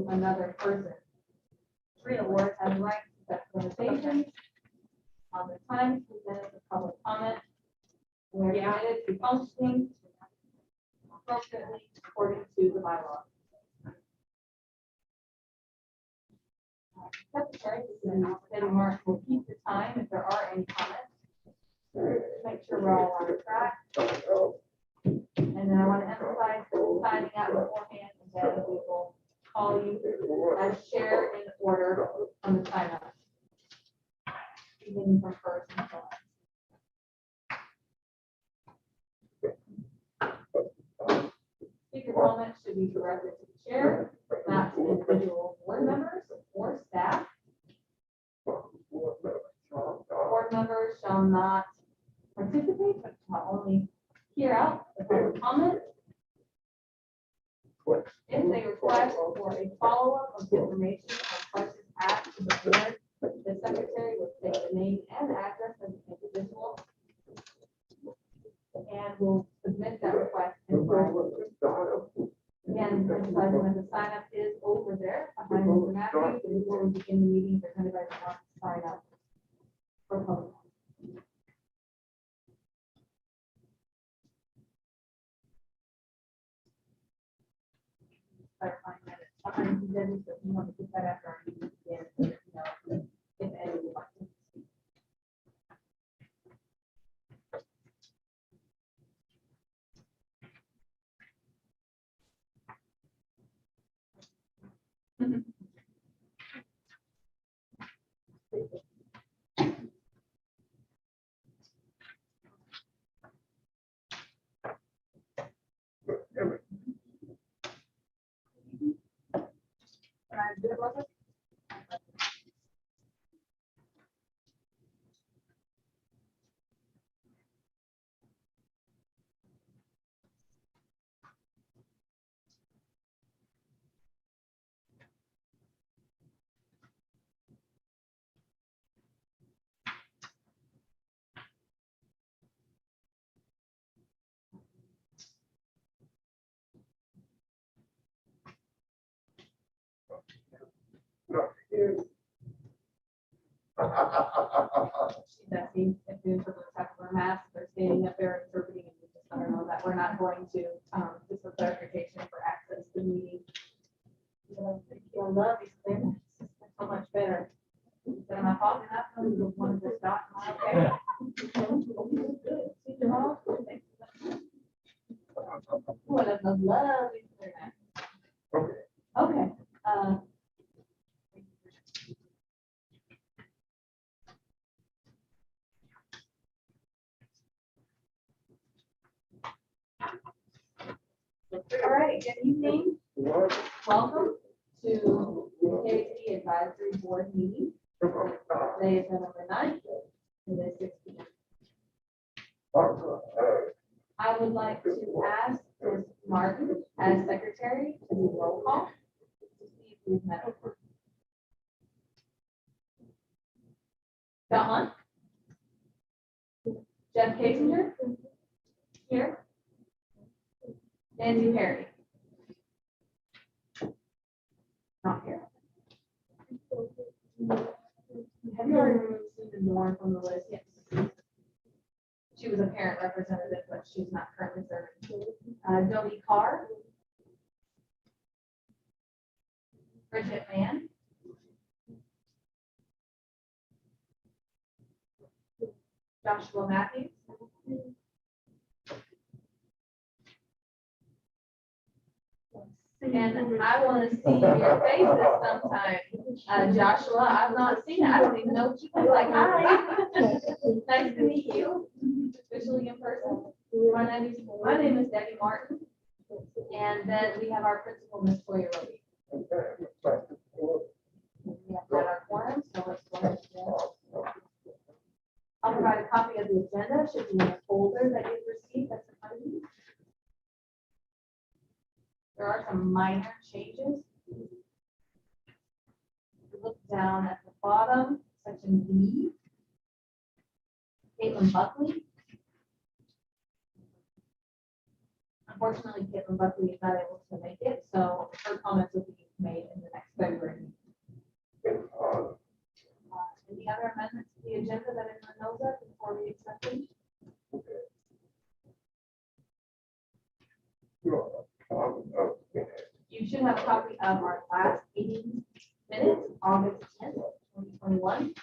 to another person. 3 awards have the right to set limitations on the time presented for public comment. We are committed to functioning appropriately according to the bylaw. Secretary, Debbie Martin will keep the time if there are any comments. Make sure we're all on track. And then I want to emphasize that signing out beforehand, and then we will call you as chair in order on the sign up. Beginning from first and so on. Speaker comments should be directed to the chair, not to individual board members or staff. Board members shall not participate, but shall only hear out the public comment. If they request for a follow-up of information on questions asked to the board, the secretary will take the name and address of the individual and will submit that request in writing. Again, emphasizing that the sign up is over there behind Mr. Matthews, and before we begin the meeting, if anybody wants to sign up for public. Clarifying that it's behind the business, but you want to put that after our meeting begins, so that you know if any would like to speak. Betsy, if you interpret the text for mass, they're standing up there interpreting, and we just let her know that we're not going to, just for clarification for access to the meeting. I love these things, it's so much better. Instead of my fault, and that's the one that's not, okay. What a lovely format. Okay, all right, good evening. Welcome to the KSDAB Advisory Board meeting. Today is November 9th, and it is 6 p.m. I would like to ask Ms. Martin as secretary to do roll call to see if we've met over. Got one? Jeff Kasinger? Here. Nancy Perry? Not here. Have you already removed Susan Moore from the list? Yes. She was a parent representative, but she's not currently serving. Dobie Carr. Bridget Mann. Joshua Matthews. And I want to see your faces sometime. Joshua, I've not seen it. I don't even know what you look like. Hi. Nice to meet you. Officially in person. My name is Debbie Martin. And then we have our principal, Ms. Toya Roby. We have got our quorum, so let's go ahead. I'll provide a copy of the agenda. Should be in the folder that you've received. That's in front of you. There are some minor changes. Look down at the bottom, section B. Caitlin Buckley. Unfortunately, Caitlin Buckley is not able to make it, so her comments will be made in the copy of our last meeting minutes, August 10th, 2021.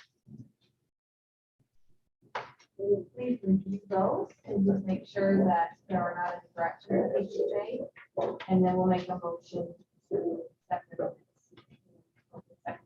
Please review those and just make sure that there are not any corrections that need to be made. And then we'll make a motion to accept the minutes. Okay.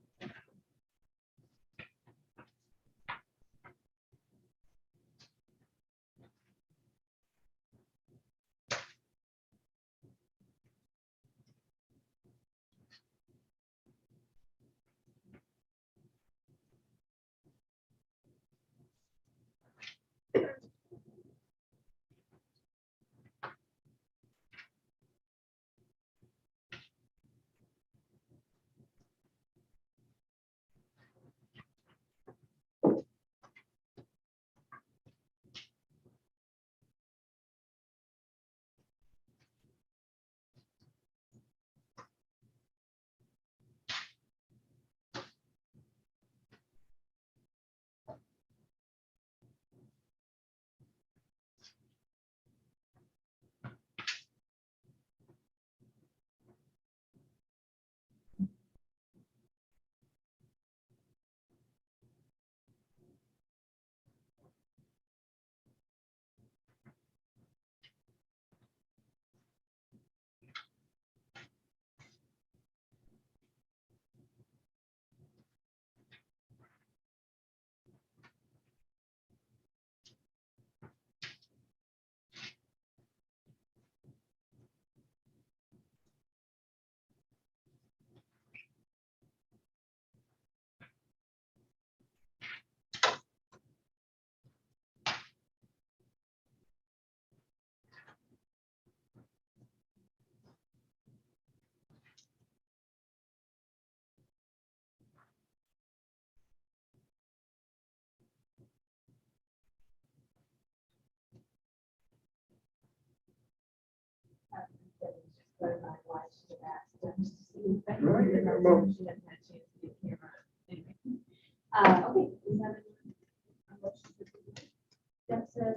That says,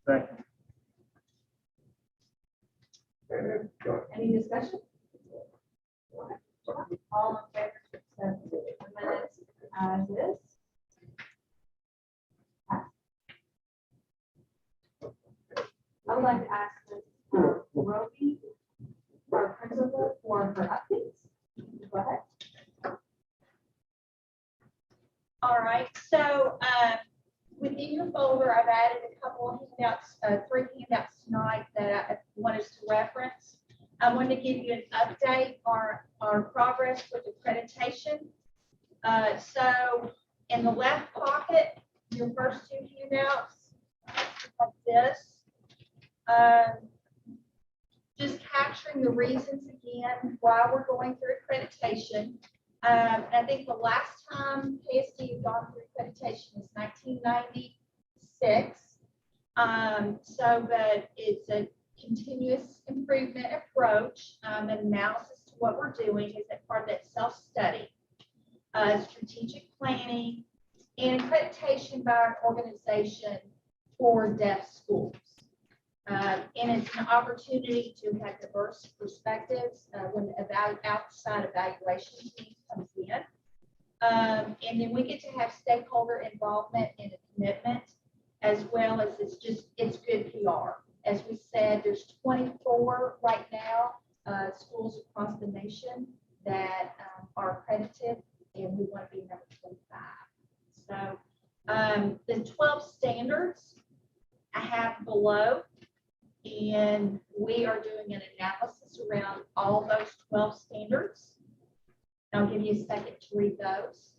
Second. any discussion? All in favor to accept the minutes as is? I would like to ask Ms. Roby, our principal, for her updates. Go ahead. All right, so within your folder, I've added a couple of handouts, 3 handouts tonight that I want us to reference. I want to give you an update on our progress with accreditation. So in the left pocket, your first 2 handouts, like this, just capturing the reasons again why we're going through accreditation. I think the last time KSD had gone through accreditation was 1996. But it's a continuous improvement approach and analysis to what we're doing is a part of that self-study, strategic planning, and accreditation by an organization for deaf schools. And it's an opportunity to have diverse perspectives when the outside evaluation team comes in. And then we get to have stakeholder involvement and a commitment, as well as it's good PR. As we said, there's 24 right now schools across the nation that are accredited, and we want to be number 25. So the 12 standards I have below. And we are doing an analysis around all those 12 standards. I'll give you a second to read those.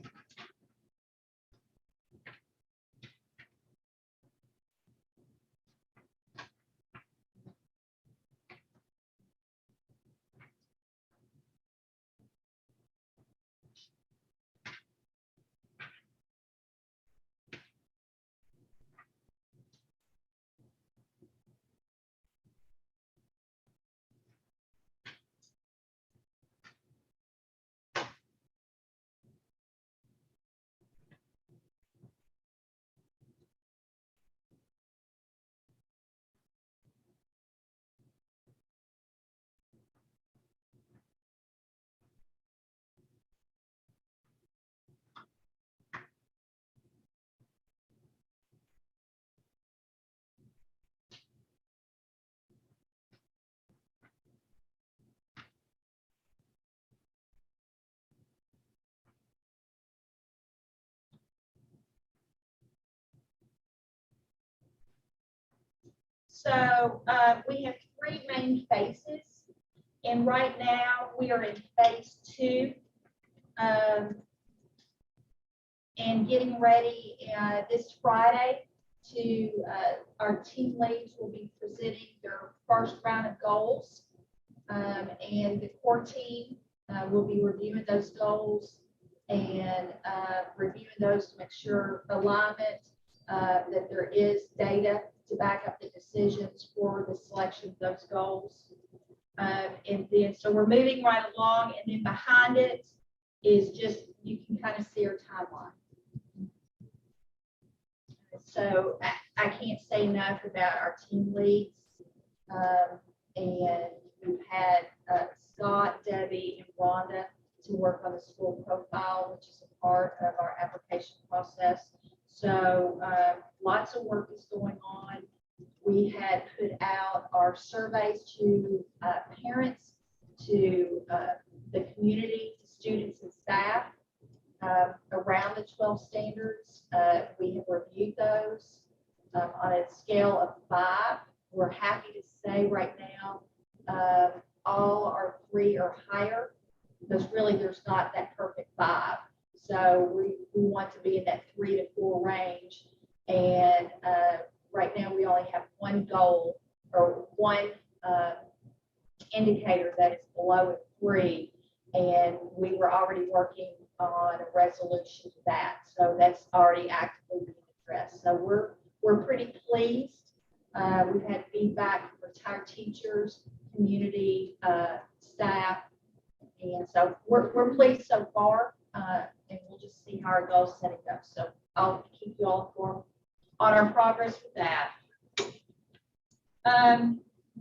So we have three main phases, and right now we are in phase 2, and getting ready this Friday to our team leads will be presenting their first round of goals, and the core team will be reviewing those goals and reviewing those to make sure alignment, that there is data to back up the decisions for the selection of those goals. And then, so we're moving right along, and then behind it is just, you can kind of see our timeline. So I can't say enough about our team leads. And we've had Scott, Debbie, and Rhonda to work on the school profile, which is a part of our application process. So lots of work is going on. We had put out our surveys to parents, to the community, to students and staff around the 12 standards. We have reviewed those on a scale of 5. We're happy to say right now all are 3 or higher, because really there's not that perfect 5. So we want to be in that 3 to 4 range. And right now we only have one goal or one indicator that is below a 3, and we were already working on a resolution to that. So that's already actively being addressed. So we're pretty pleased. We've had feedback from retired teachers, community, staff, and so we're pleased so far. And we'll just see how our goal setting goes. So I'll keep you all informed on our progress with that.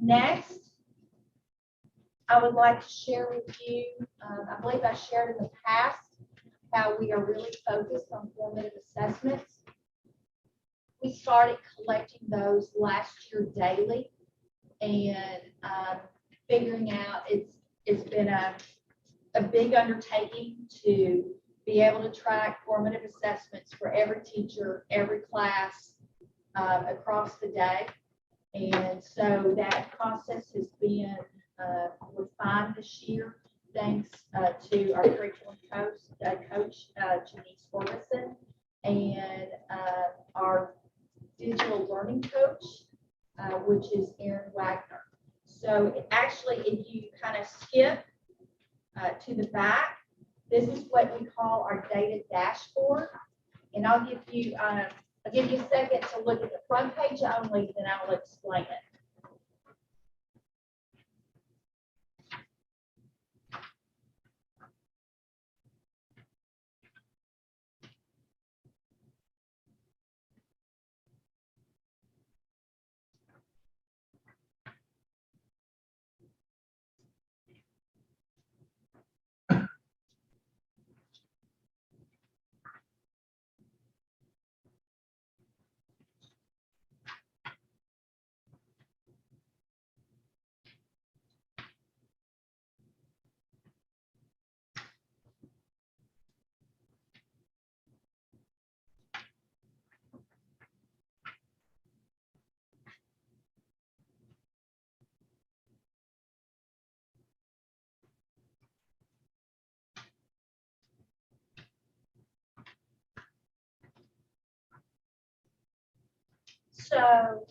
Next, I would like to share with you, I believe I shared in the past, how we are really focused on formative assessments. We started collecting those last year daily, and figuring out it's been a big undertaking to be able to track formative assessments for every teacher, every class across the day. And so that process has been refined this year, thanks to our curriculum coach Janice Ferguson, and our digital learning coach, which is Erin Wagner. So actually, if you kind of skip to the back, this is what we call our data dashboard. And I'll give you a second to look at the front page only, then I will explain it. So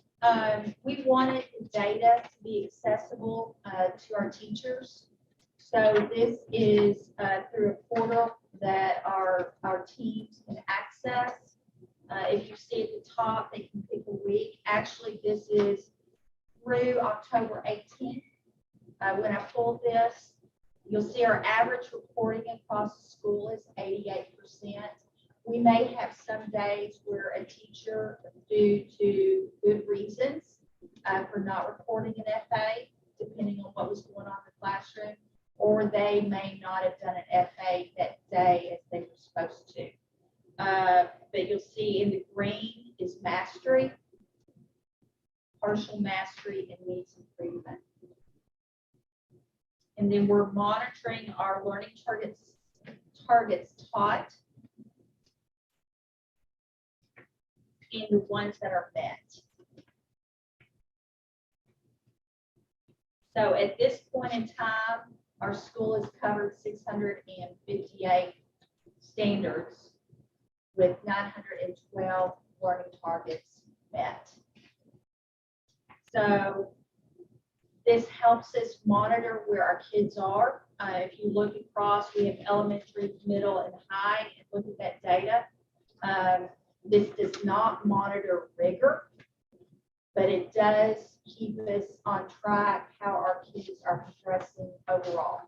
we wanted the data to be accessible to our teachers. So this is through a portal that our teams can access. If you see at the top, they can pick a week. Actually, this is through October 18th. When I pull this, you'll see our average reporting across the school is 88%. We may have some days where a teacher, due to good reasons for not reporting an FA, depending on what was going on in the classroom, or they may not have done an FA that day as they were supposed to. But you'll see in the green is mastery, partial mastery, and needs improvement. And then we're monitoring our learning targets taught, and the ones that are met. So at this point in time, our school has covered 658 standards with 912 learning targets met. So this helps us monitor where our kids are. If you look across, we have elementary, middle, and high, and look at that data. This does not monitor rigor, but it does keep us on track how our kids are progressing overall.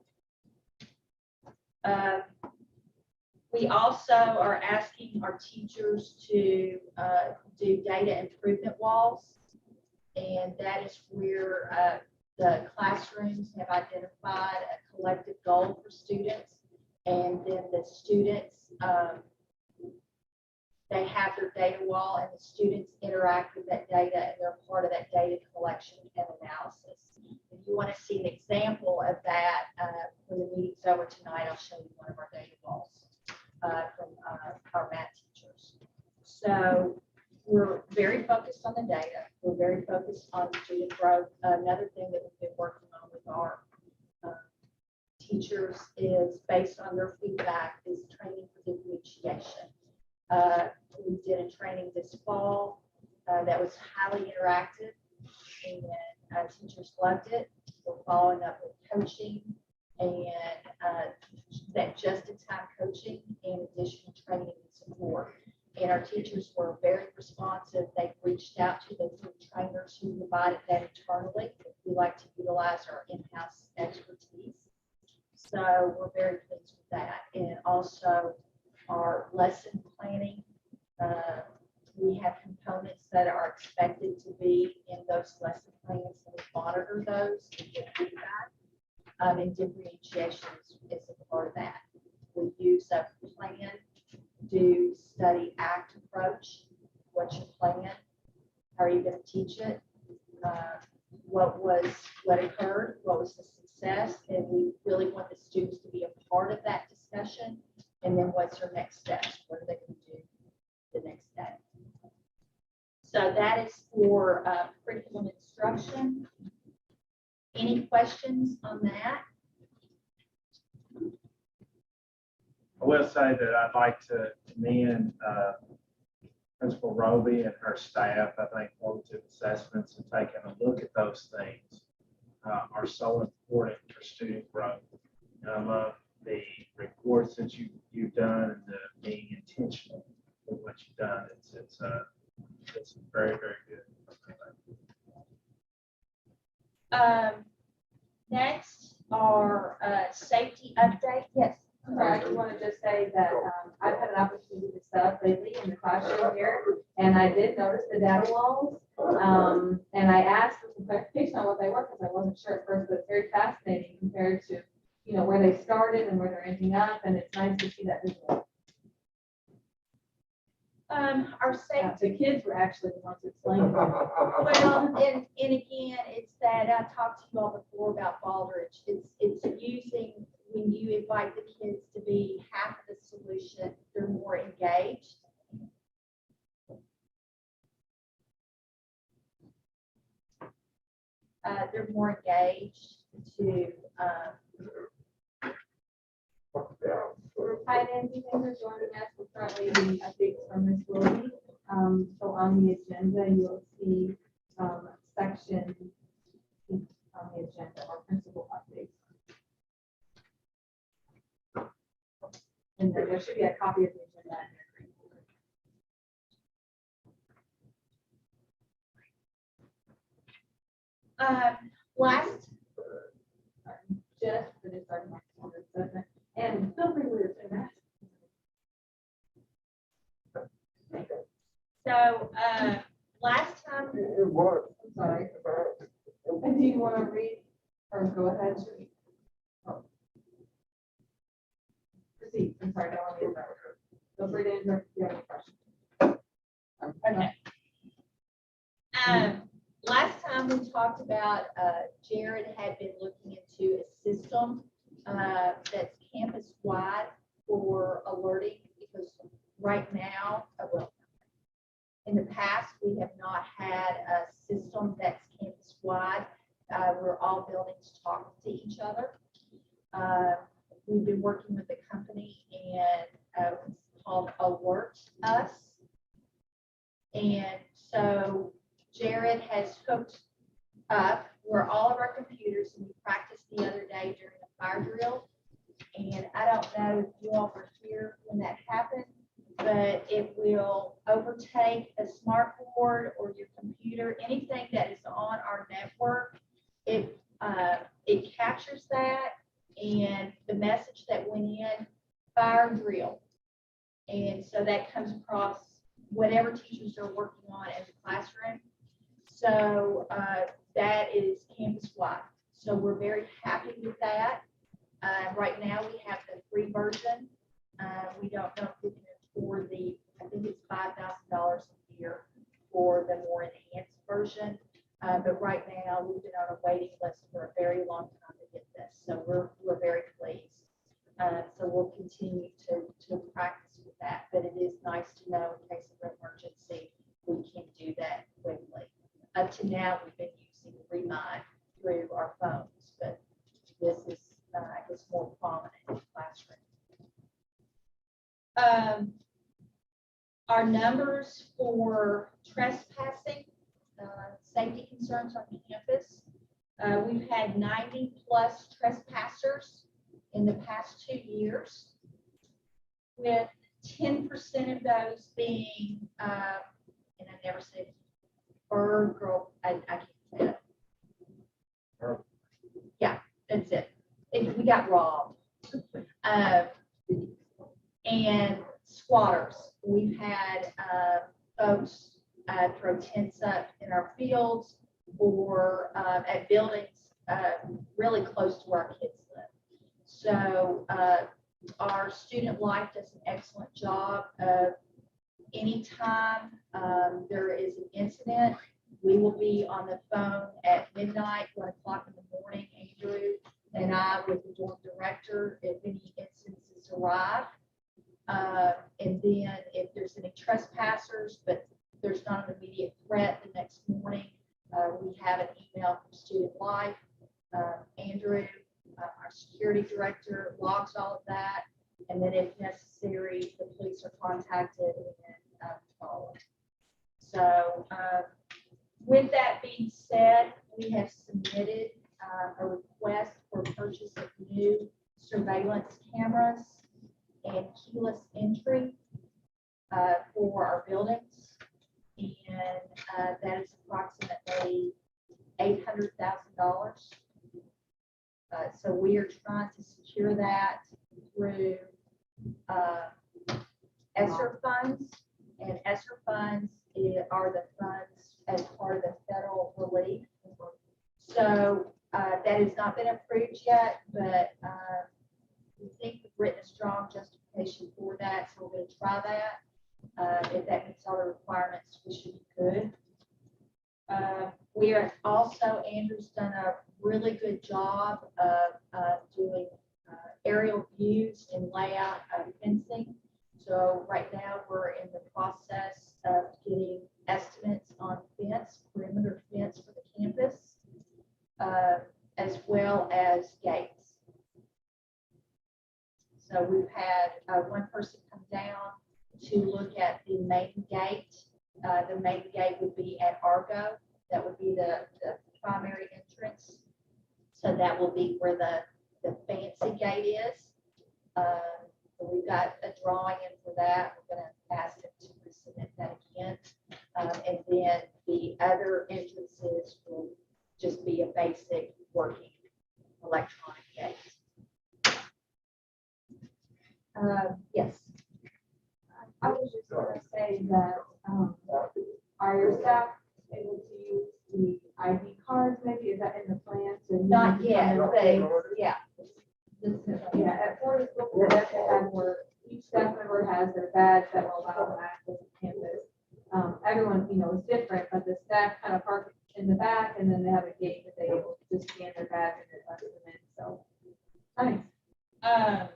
We also are asking our teachers to do data improvement walls, and that is where the classrooms have identified a collective goal for students, and then the students, they have their data wall, and the students interact with that data, and they're part of that data collection and analysis. If you want to see an example of that, when the meeting's over tonight, I'll show you one of our data walls from our math teachers. So we're very focused on the data. We're very focused on student growth. Another thing that we've been working on with our teachers is, based on their feedback, is training for differentiation. We did a training this fall that was highly interactive, and teachers loved it. We're following up with coaching and that just-in-time coaching and additional training and support. And our teachers were very responsive. They reached out to the trainers who provided that internally. We like to utilize our in-house expertise. So we're very pleased with that. And also our lesson planning. We have components that are expected to be in those lesson plans, and we monitor those and give feedback. And differentiation is a part of that. We use a plan, do, study, act approach. What's your plan? How are you going to teach it? What occurred? What was the success? And we really want the students to be a part of that discussion. And then what's their next steps? What are they going to do the next day? So that is for curriculum instruction. Any questions on that? I will say that I'd like to commend Principal Roby and her staff. I think formative assessments and taking a look at those things are so important for student growth. And I love the reports that you've done and being intentional with what you've done. It's very, very good. Next, our safety update. Yes. Sorry, I just want to just say that I've had an opportunity to set up lately in the classroom here, and I did notice the data walls. And I asked for some clarification on what they were, because I wasn't sure at first, but it's very fascinating compared to, where they started and where they're ending up, and it's nice to see that visual. Our safety. The kids were actually the ones who explained it. Well, and again, it's that I talked to you all before about Baldrige. It's using, when you invite the kids to be half of the solution, they're more engaged. They're more engaged to. Hi, Nancy, thanks for joining us. We're currently doing updates from Ms. Willoughby. So on the agenda, you'll see section on the agenda, our principal updates. And then there should be a copy of the agenda. Last. Just for this segment. And feel free to say that. So last time. I'm sorry. And do you want to read or go ahead? Oh. Proceed. I'm sorry, I don't want to interrupt. Feel free to interrupt if you have any questions. Okay. Last time we talked about Jared had been looking into a system that's campus-wide for alerting, because right now, in the past, we have not had a system that's campus-wide. We're all buildings We've been working with the company and it's called Alert Us. And so Jared has hooked up where all of our computers, and we practiced the other day during a fire drill. And I don't know if you all were here when that happened, but it will overtake a smart board or your computer, anything that is on our network. It captures that and the message that went in, fire drill. And so that comes across whatever teachers are working on in the classroom. So that is campus-wide. So we're very happy with that. Right now we have the free version. We don't know if we can afford I think it's $5,000 a year for the more enhanced version. But right now we've been on a waiting list for a very long time to get this. So we're very pleased. So we'll continue to practice with that. But it is nice to know in case of an emergency, we can do that quickly. Up to now, we've been using Remind through our phones, but this is, I guess, more prominent in the classroom. Our numbers for trespassing, safety concerns on campus, we've had 90+ trespassers in the past 2 years, with 10% of those being, and I never said bird girl, I can't say it. Yeah, that's it. We got robbed. And squatters. We've had folks throw tents up in our fields or at buildings really close to where our kids live. So our student life does an excellent job of anytime there is an incident, we will be on the phone at midnight, 1 o'clock in the morning, Andrew and I with the dorm director if any instances arrive. And then if there's any trespassers, but there's not an immediate threat the next morning, we have an email from Student Life. Andrew, our security director, logs all of that. And then if necessary, the police are contacted and followed. So with that being said, we have submitted a request for purchase of new surveillance cameras and keyless entry for our buildings. And that is approximately $800,000. So we are trying to secure that through ESSER funds, and ESSER funds are the funds as part of the federal relief. So that has not been approved yet, but we think we've written a strong justification for that, so we're going to try that. If that meets all the requirements, we should be good. We are also, Andrew's done a really good job of doing aerial views and layout of fencing. So right now we're in the process of getting estimates on perimeter fence for the campus, as well as gates. So we've had one person come down to look at the main gate. The main gate would be at Argo. That would be the primary entrance. So that will be where the fancy gate is. So we've got a drawing in for that. We're going to ask them to resubmit that again. And then the other entrances will just be a basic working electronic gate. Yes. I was just going to say that are your staff able to use the ID cards? Maybe is that in the plan? Not yet, but yeah. Yeah, at Florida School, we definitely have where each staff member has their badge that will allow them access to campus. Everyone, is different, but the staff kind of park in the back, and then they have a gate that they able to just scan their badge and it lets them in. So, nice.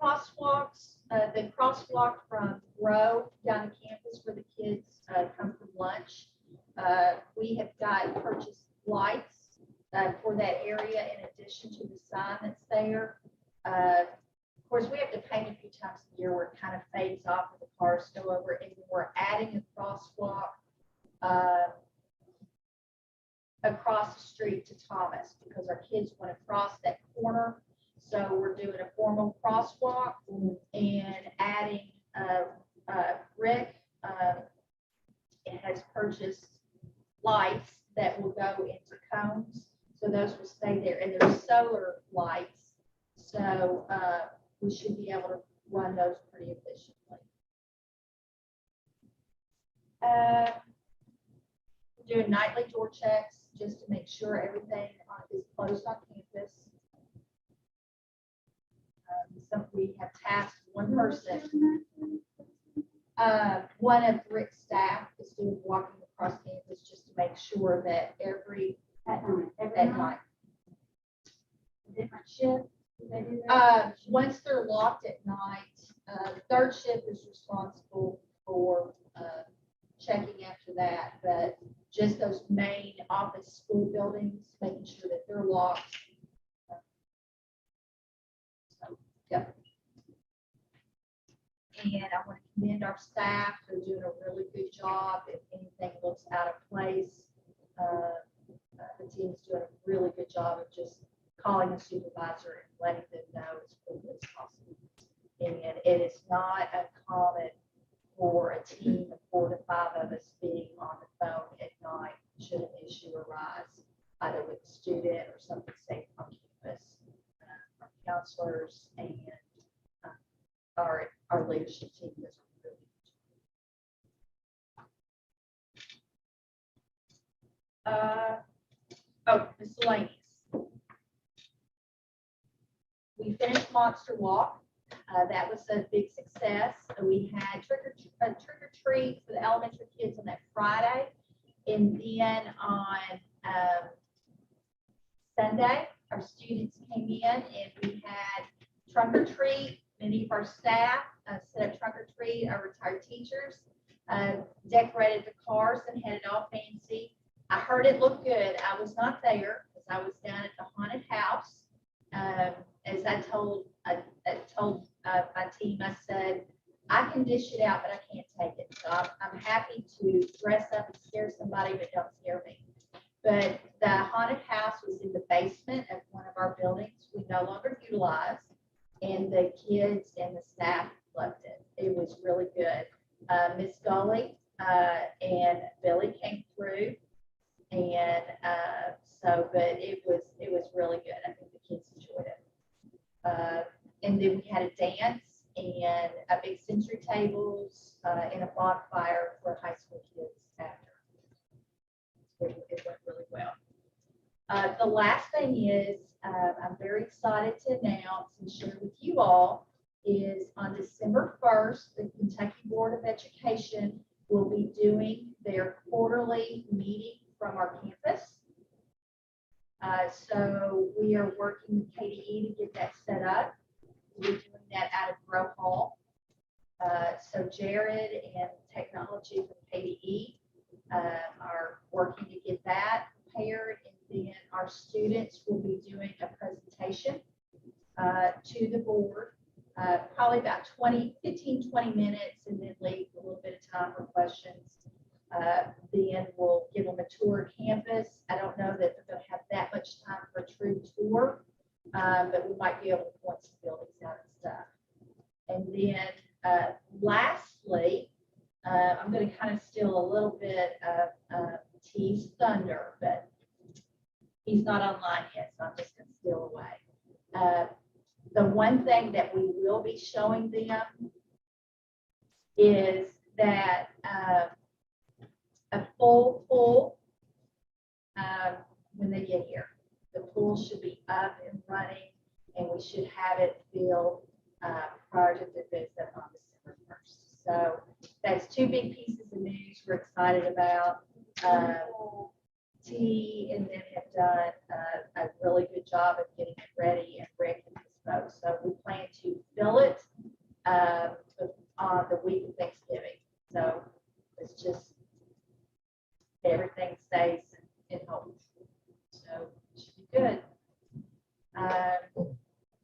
Crosswalks, the crosswalk from Row down to campus where the kids come from lunch. We have got purchased lights for that area in addition to the sign that's there. Of course, we have to paint a few times a year where it kind of fades off when the cars go over, and we're adding a crosswalk across the street to Thomas because our kids want to cross that corner. So we're doing a formal crosswalk and adding Rick has purchased lights that will go into cones. So those will stay there, and they're solar lights. So we should be able to run those pretty efficiently. Doing nightly door checks just to make sure everything is closed on campus. So we have tasked one person. One of Rick's staff is doing walking across campus just to make sure that at night. Different shift. Do they do that? Once they're locked at night, third shift is responsible for checking after that, but just those main office school buildings, making sure that they're locked. So, yep. And I want to commend our staff. They're doing a really good job. If anything looks out of place, the team's doing a really good job of just calling the supervisor and letting them know as quickly as possible. And it is not uncommon for a team of 4 to 5 of us being on the phone at night should an issue arise, either with a student or something safe on campus. Our counselors and our leadership team does a really good job. Miscellaneous. We finished Monster Walk. That was a big success. We had trick or treat for the elementary kids on that Friday. And then on Sunday, our students came in and we had trunk or treat. Many of our staff set up trunk or treat. Our retired teachers decorated the cars and had it all fancy. I heard it looked good. I was not there because I was down at the haunted house. As I told my team, I said, I can dish it out, but I can't take it. So I'm happy to dress up and scare somebody, but don't scare me. But the haunted house was in the basement of one of our buildings we no longer utilize, and the kids and the staff loved it. It was really good. Miss Gully and Billy came through, and but it was really good. I think the kids enjoyed it. And then we had a dance and a big sensory tables and a bonfire for high school kids after. It went really well. The last thing is I'm very excited to announce and share with you all is on December 1st, the Kentucky Board of Education will be doing their quarterly meeting from our campus. So we are working with KDE to get that set up. We're doing that out of Grow Hall. So Jared and technology from KDE are working to get that prepared, and then our students will be doing a presentation to the board, probably about 15, 20 minutes, and then leave a little bit of time for questions. Then we'll give them a tour of campus. I don't know that they're going to have that much time for a true tour, but we might be able to point some buildings out and stuff. And then lastly, I'm going to kind of steal a little bit of T's thunder, but he's not online yet, so I'm just going to steal away. The one thing that we will be showing them is that a full pool when they get here. The pool should be up and running, and we should have it filled prior to the visit on December 1st. So that's 2 big pieces of news we're excited about. T and them have done a really good job of getting it ready and ready to dispose. So we plan to fill it on the week of Thanksgiving. So it's just everything stays in hold. So it should be good.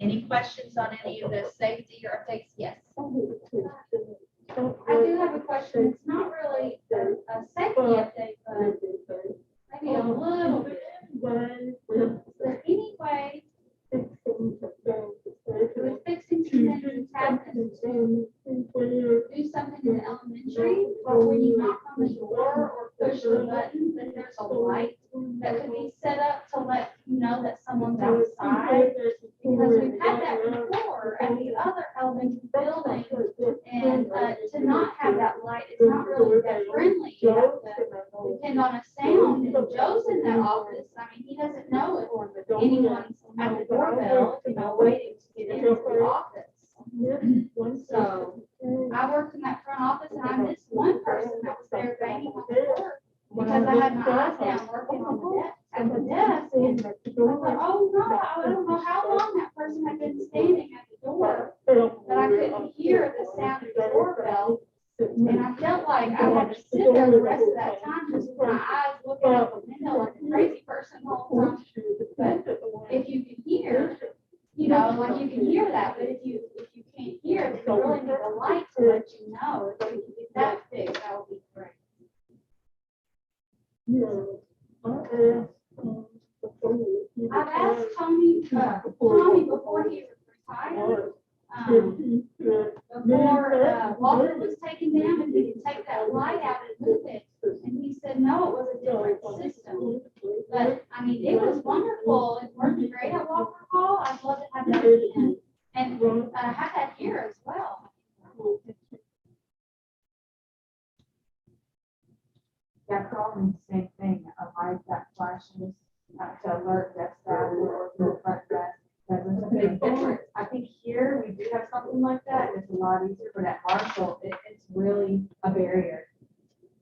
Any questions on any of the safety or updates? Yes. I do have a question. It's not really a safety update, but maybe a little bit. Is there any way with fixing some cabinets to do something in the elementary, but when you knock on the door or push the button, that there's a light that could be set up to let you know that someone's outside? Because we've had that before at the other elementary building, and to not have that light is not really that friendly. You have to depend on a sound, and Joe's in that office. I mean, he doesn't know if anyone's at the doorbell, waiting to get into the office. So I worked in that front office, and I missed one person that was there banging on the door because I had my eyes down working on the desk at the desk, and I thought, oh no, I don't know how long that person had been standing at the door, but I couldn't hear the sound of the doorbell. And I felt like I had to sit there the rest of that time just with my eyes looking out the window like a crazy person the whole time. But if you can hear, like you can hear that, but if you can't hear, then you really need a light to let you know. If you can get that fixed, that would be great. I've asked Tommy before he retired, before Walter was taken down, if he could take that light out and move it. And he said, no, it was a different system. But, I mean, it was wonderful. It worked great at Walker Hall. I'd love to have that again. And have that here as well. Yeah, probably the same thing. A light that flashes to alert desk staff or the front desk. There's a big difference. I think here we do have something like that. It's a lot easier, but at Marshall, it's really a barrier.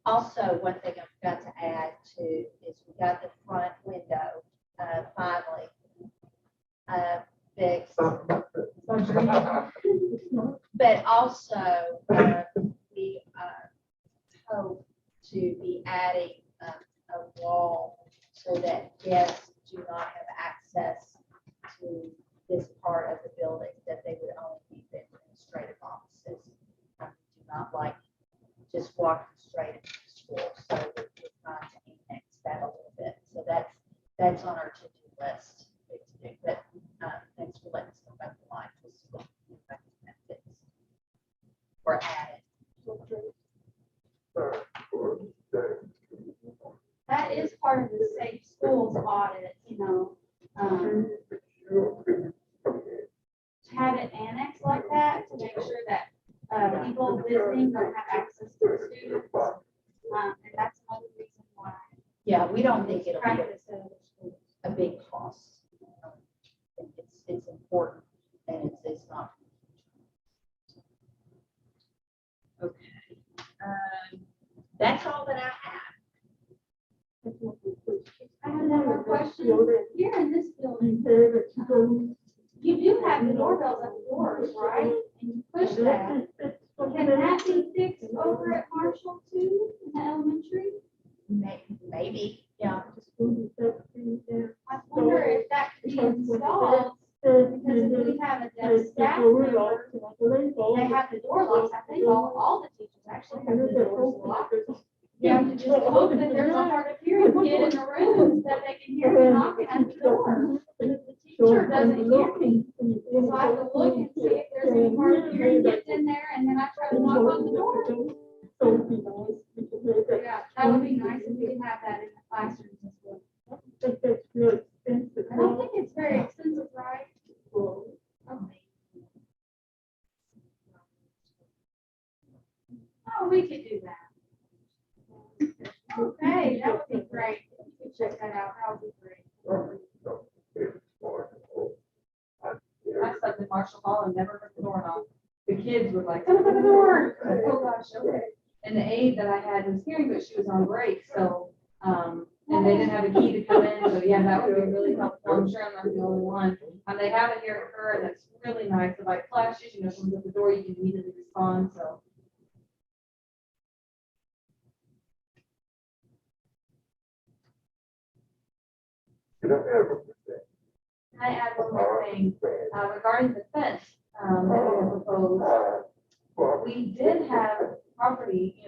Also, one thing I forgot to add to is we got the front window finally fixed. But also, we hope to be adding a wall so that guests do not have access to this part of the building, that they would only be the administrative offices. Do not like just walking straight into the school, so we're trying to annex that a little bit. So that's on our to-do list to do. But thanks for letting us know about the line. Or added. That is part of the Safe Schools audit, to have it annexed like that, to make sure that people visiting don't have access to the students. And that's another reason why. Yeah, we don't think it'll be Practice at other schools. a big cost. It's important, and it's not. Okay. That's all that I have. I have one more question. Here in this building, you do have the doorbells at the doors, right? And you push that. Can that be fixed over at Marshall too, in the elementary? Maybe, yeah. I wonder if that could be installed, because if we have a deaf staff member, they have the door locks. I think all the teachers actually have the doors locked. You have to just hope that there's a hard of hearing kid in the room that they can hear you knocking at the door. The teacher doesn't hear me. So I have to look and see if there's any hard of hearing kids in there, and then I try to knock on the door. Yeah, that would be nice if we could have that in the classrooms as well. I don't think it's very expensive, right? Okay. Oh, we could do that. Okay, that would be great. If you could check that out, that would be great. I slept in Marshall Hall and never heard the door knock. The kids were like, open the door. I said, oh gosh, okay. And the aide that I had was hearing, but she was on break, so, and they didn't have a key to come in, so yeah, that would be really helpful. I'm sure I'm not the only one. They have it here at her, and it's really nice. If like flashes, comes at the door, you can immediately respond, so. Can I add one more thing? regarding the fence, that we have proposed, we did have property,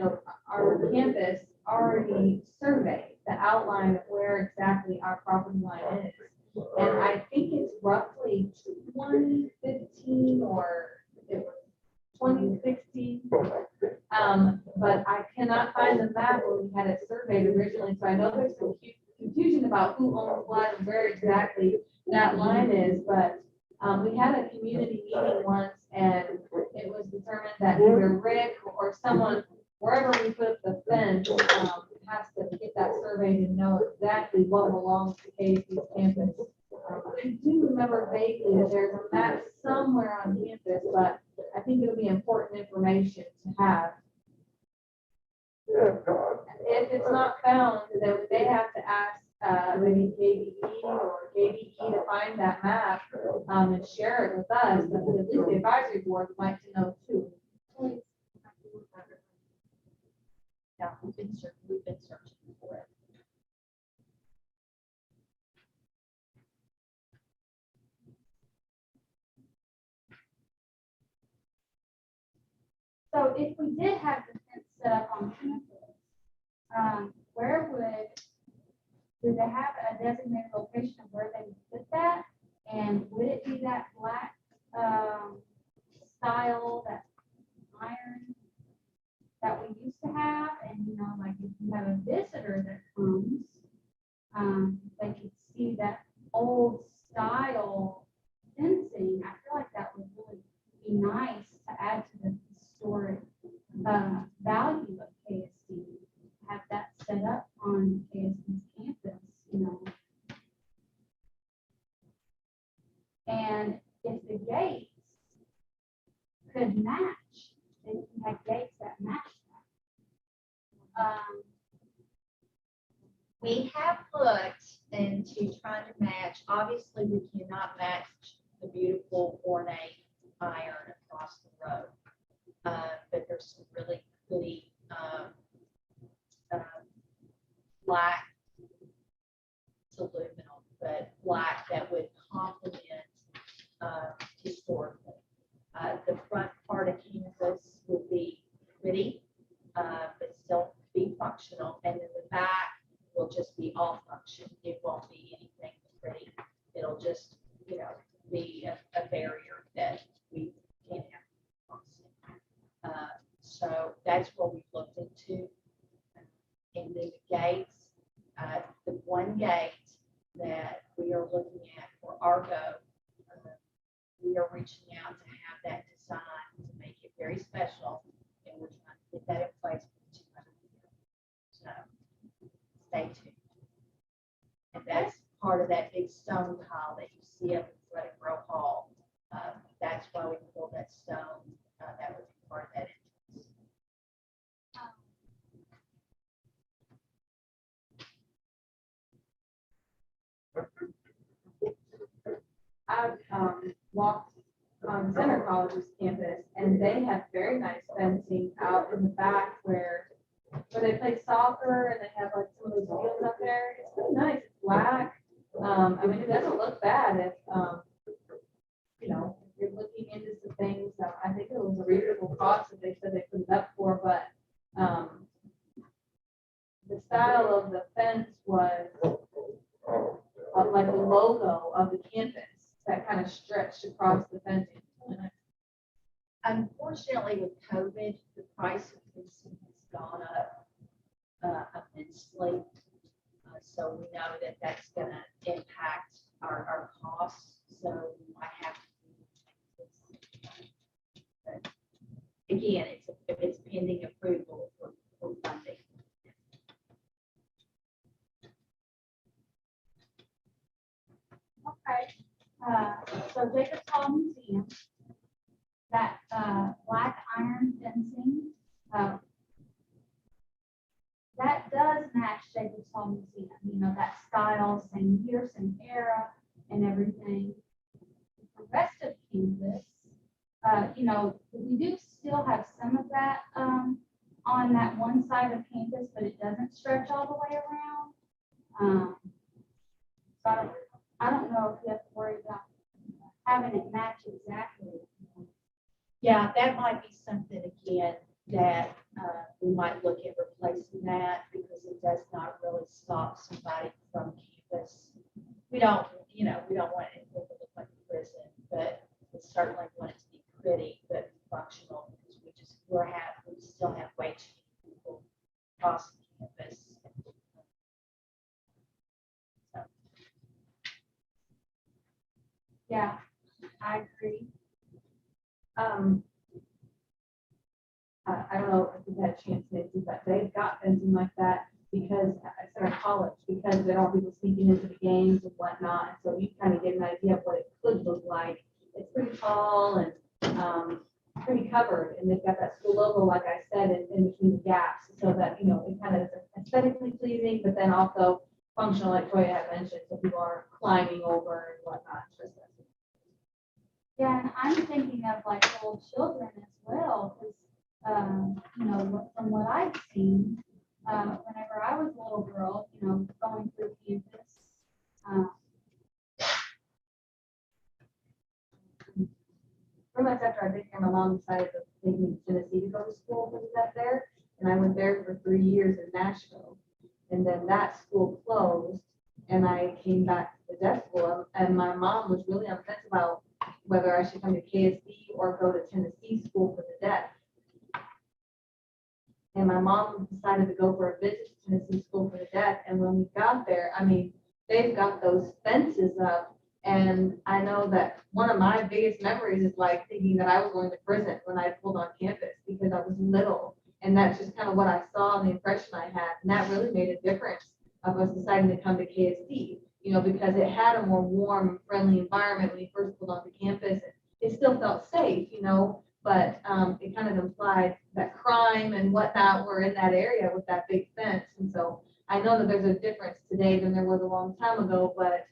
our campus already surveyed the outline of where exactly our property line is. And I think it's roughly 2015 or it was 2016. But I cannot find the map where we had it surveyed originally, so I know there's some confusion about who owns what and where exactly that line is, but we had a community meeting once, and it was determined that either Rick or someone, wherever we put the fence, has to get that survey to know exactly what belongs to KSD's campus. I do remember vaguely that there's a map somewhere on campus, but I think it would be important information to have. If it's not found, then they have to ask maybe KBE or KBE to find that map and share it with us, but at least the advisory board would like to know too. Yeah, we've been searching for it. So if we did have the fence set up on campus, where do they have a designated location of where they would put that? And would it be that black, style, that iron that we used to have? And, like if you have a visitor that comes, they could see that old style fencing. I feel like that would really be nice to add to the historic value of KSD. Have that set up on KSD's campus, And if the gates could match, then you have gates that match that. We have looked into trying to match, obviously we cannot match the beautiful ornate iron across the road. But there's some really pretty black, it's aluminum, but black that would complement historically. The front part of campus would be pretty, but still be functional, and then the back will just be all function. It won't be anything pretty. It'll just, be a barrier that we can't have. So that's what we looked into. And then the gates, the one gate that we are looking at for Argo, we are reaching out to have that designed to make it very special, and we're trying to get that in place for 200 years. So stay tuned. And that's part of that big stone pile that you see up in Fred and Grow Hall. That's why we pulled that stone. That would be part of that entrance. I've walked on Center College's campus, and they have very nice fencing out in the back where they play soccer, and they have like some of those fields up there. It's really nice. It's black. I mean, it doesn't look bad if if you're looking into some things. I think it was a reasonable cost that they said they put it up for, but the style of the fence was like the logo of the campus that kind of stretched across the fencing. Unfortunately, with COVID, the price of fencing has gone up immensely. So we know that that's going to impact our costs. So we might have to do this. But again, it's pending approval for funding. Okay, so Jacobs Hall Museum, that black iron fencing, that does match Jacobs Hall Museum, that style, same year, same era, and everything. The rest of campus, we do still have some of that on that one side of campus, but it doesn't stretch all the way around. So I don't know if you have to worry about having it match exactly. Yeah, that might be something again that we might look at replacing that because it does not really stop somebody from campus. We don't, we don't want it to look like a prison, but we certainly want it to be pretty but functional because we still have way too many people across the campus. So, Yeah, I agree. I don't know if you've had a chance, Nancy, but they've got fencing like that because I said at college, because they don't want people sneaking into the games and whatnot. And so you kind of get an idea of what it could look like. It's pretty tall and pretty covered. And they've got that school logo, like I said, in between the gaps so that, it kind of is aesthetically pleasing, but then also functional, like Toya had mentioned, so people are climbing over and whatnot. Yeah, and I'm thinking of like little children as well, because, from what I've seen, whenever I was a little girl, going through campus, Pretty much after I been here, my mom decided to take me to Tennessee to go to school because that there. And I went there for 3 years in Nashville. And then that school closed and I came back to the deaf school. And my mom was really on the fence about whether I should come to KSD or go to Tennessee school for the deaf. And my mom decided to go for a visit to Tennessee school for the deaf. And when we got there, they've got those fences up. And I know that one of my biggest memories is like thinking that I was going to prison when I pulled on campus because I was little. And that's just kind of what I saw and the impression I had. And that really made a difference of us deciding to come to KSD, because it had a more warm, friendly environment when you first pulled onto campus. It still felt safe, but it kind of implied that crime and whatnot were in that area with that big fence. And so I know that there's a difference today than there was a long time ago, but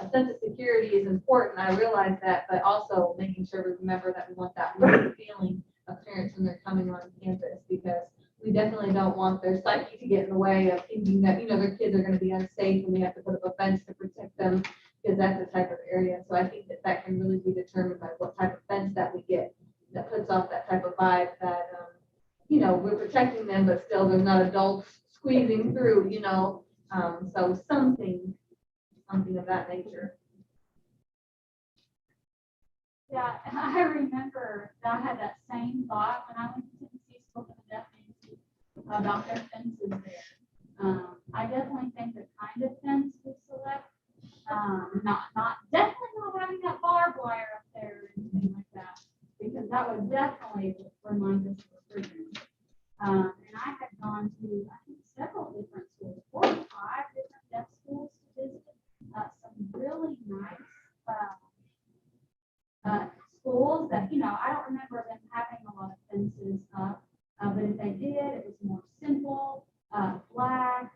a sense of security is important. I realize that, but also making sure we remember that we want that warm feeling of parents when they're coming on campus, because we definitely don't want their psyche to get in the way of thinking that, their kids are going to be unsafe and we have to put up a fence to protect them, because that's the type of area. So I think that can really be determined by what type of fence that we get that puts off that type of vibe that, we're protecting them, but still there's not adults squeezing through, so something of that nature. yeah, and I remember that I had that same thought when I went to Tennessee School for the Deaf about their fences there. I definitely think the kind of fence we select, definitely not having that barbed wire up there or anything like that, because that would definitely remind us of a prison. And I had gone to, I think, several different schools, 4 or 5 different deaf schools to visit. Some really nice schools that, I don't remember them having a lot of fences up, but if they did, it was more simple, black,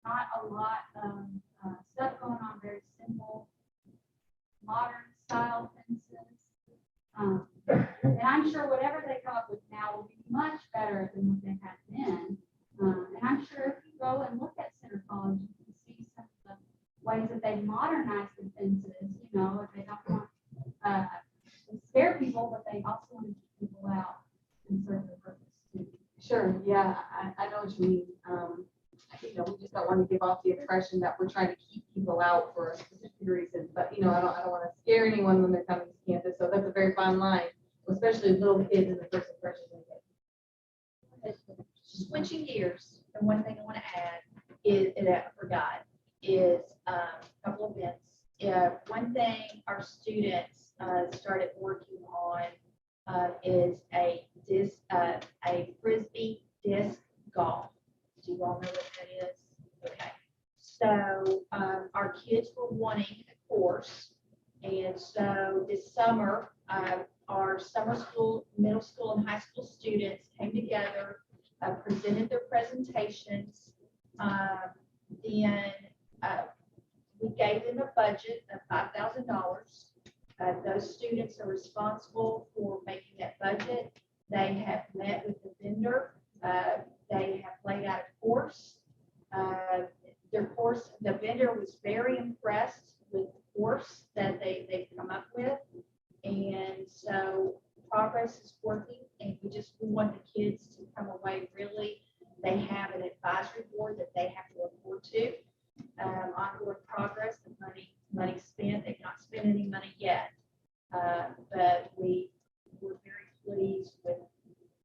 not a lot of stuff going on, very simple, modern style fences. And I'm sure whatever they come up with now will be much better than what they had then. And I'm sure if you go and look at Center College, you can see some of the ways that they modernize the fences, if they don't want to scare people, but they also want to keep people out and serve their purpose too. Sure, yeah, I know what you mean. We just don't want to give off the impression that we're trying to keep people out for a specific reason. But I don't want to scare anyone when they're coming to campus. So that's a very fine line, especially little kids in the first impression they get. switching gears, the one thing I want to add is, and I forgot, is a couple of events. One thing our students started working on is a frisbee disc golf. Do you all know what that is? Okay. So our kids were wanting a course, and so this summer our summer school, middle school, and high school students came together, presented their presentations. Then we gave them a budget of $5,000. Those students are responsible for making that budget. They have met with the vendor. They have laid out a course. The vendor was very impressed with the course that they've come up progress is working, and we want the kids to come away really, they have an advisory board that they have to report to. Ongoing progress, the money spent, they've not spent any money yet. But we're very pleased with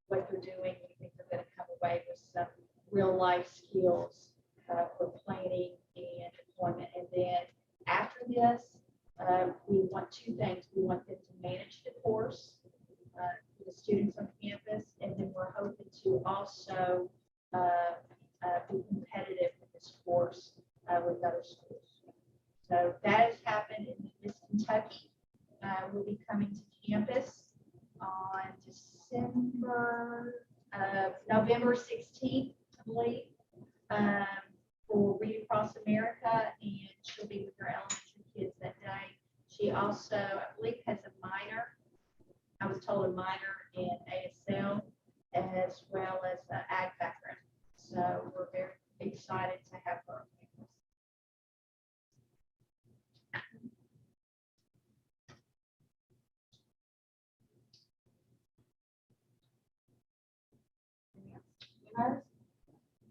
what they're doing. We think they're going to come away with some real life skills for planning and deployment. And then after this, we want two things. We want them to manage the course for the students on campus, and then we're hoping to also be competitive with this course with other schools. So that has happened in Miss Kentucky. Will be coming to campus on November 16th, I believe, for Read Across America, and she'll be with her elementary kids that day. She also, I believe, has a minor. I was told a minor in ASL as well as the ag background. So we're very excited to have her on campus.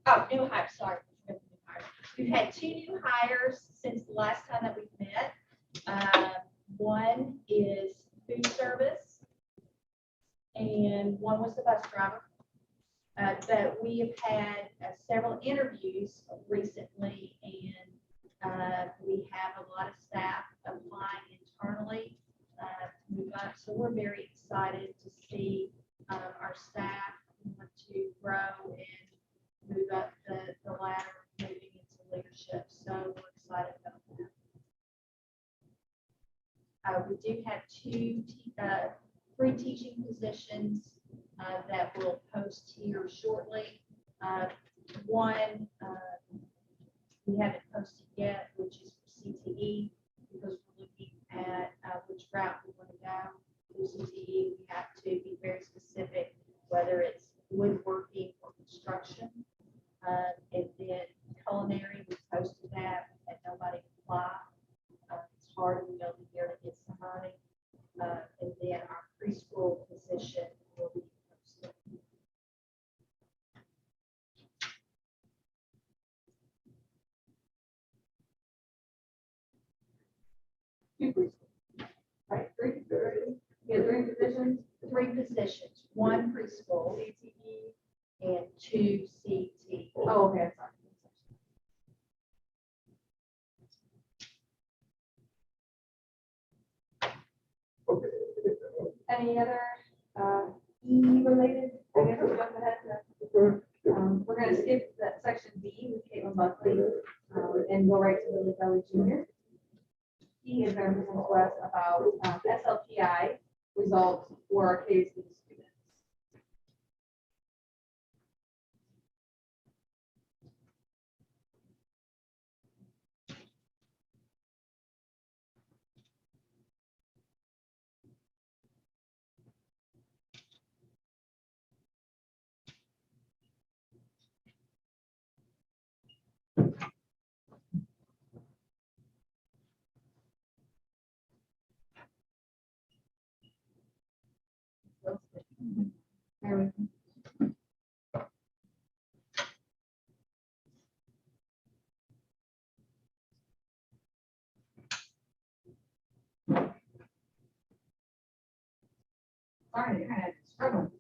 Oh, new hires, sorry. We've had 2 new hires since the last time that we've met. One is food service, and one was the bus driver. But we have had several interviews recently, and we have a lot of staff applying internally to move up. So we're very excited to see our staff want to grow and move up the ladder, moving into leadership. So we're excited about that. We do have 2 free teaching positions that we'll post here shortly. One we haven't posted yet, which is for CTE, because we're looking at which route we want to go. For CTE, we have to be very specific, whether it's woodworking or construction. And then culinary, we posted that, and nobody applied. It's hard in the middle of the year to get somebody. And then our preschool position will be posted. Right, 3 positions. 3 positions, 1 preschool, CTE. and 2 CT. Oh, okay, sorry. Any other E-related, I guess we'll jump ahead to, we're gonna skip that section B with Caitlin Buckley, and go right to Billy Kelly Jr. He is going to present to us about SLPI results for our KSDAB students. There we go. Sorry, you're kind of struggling.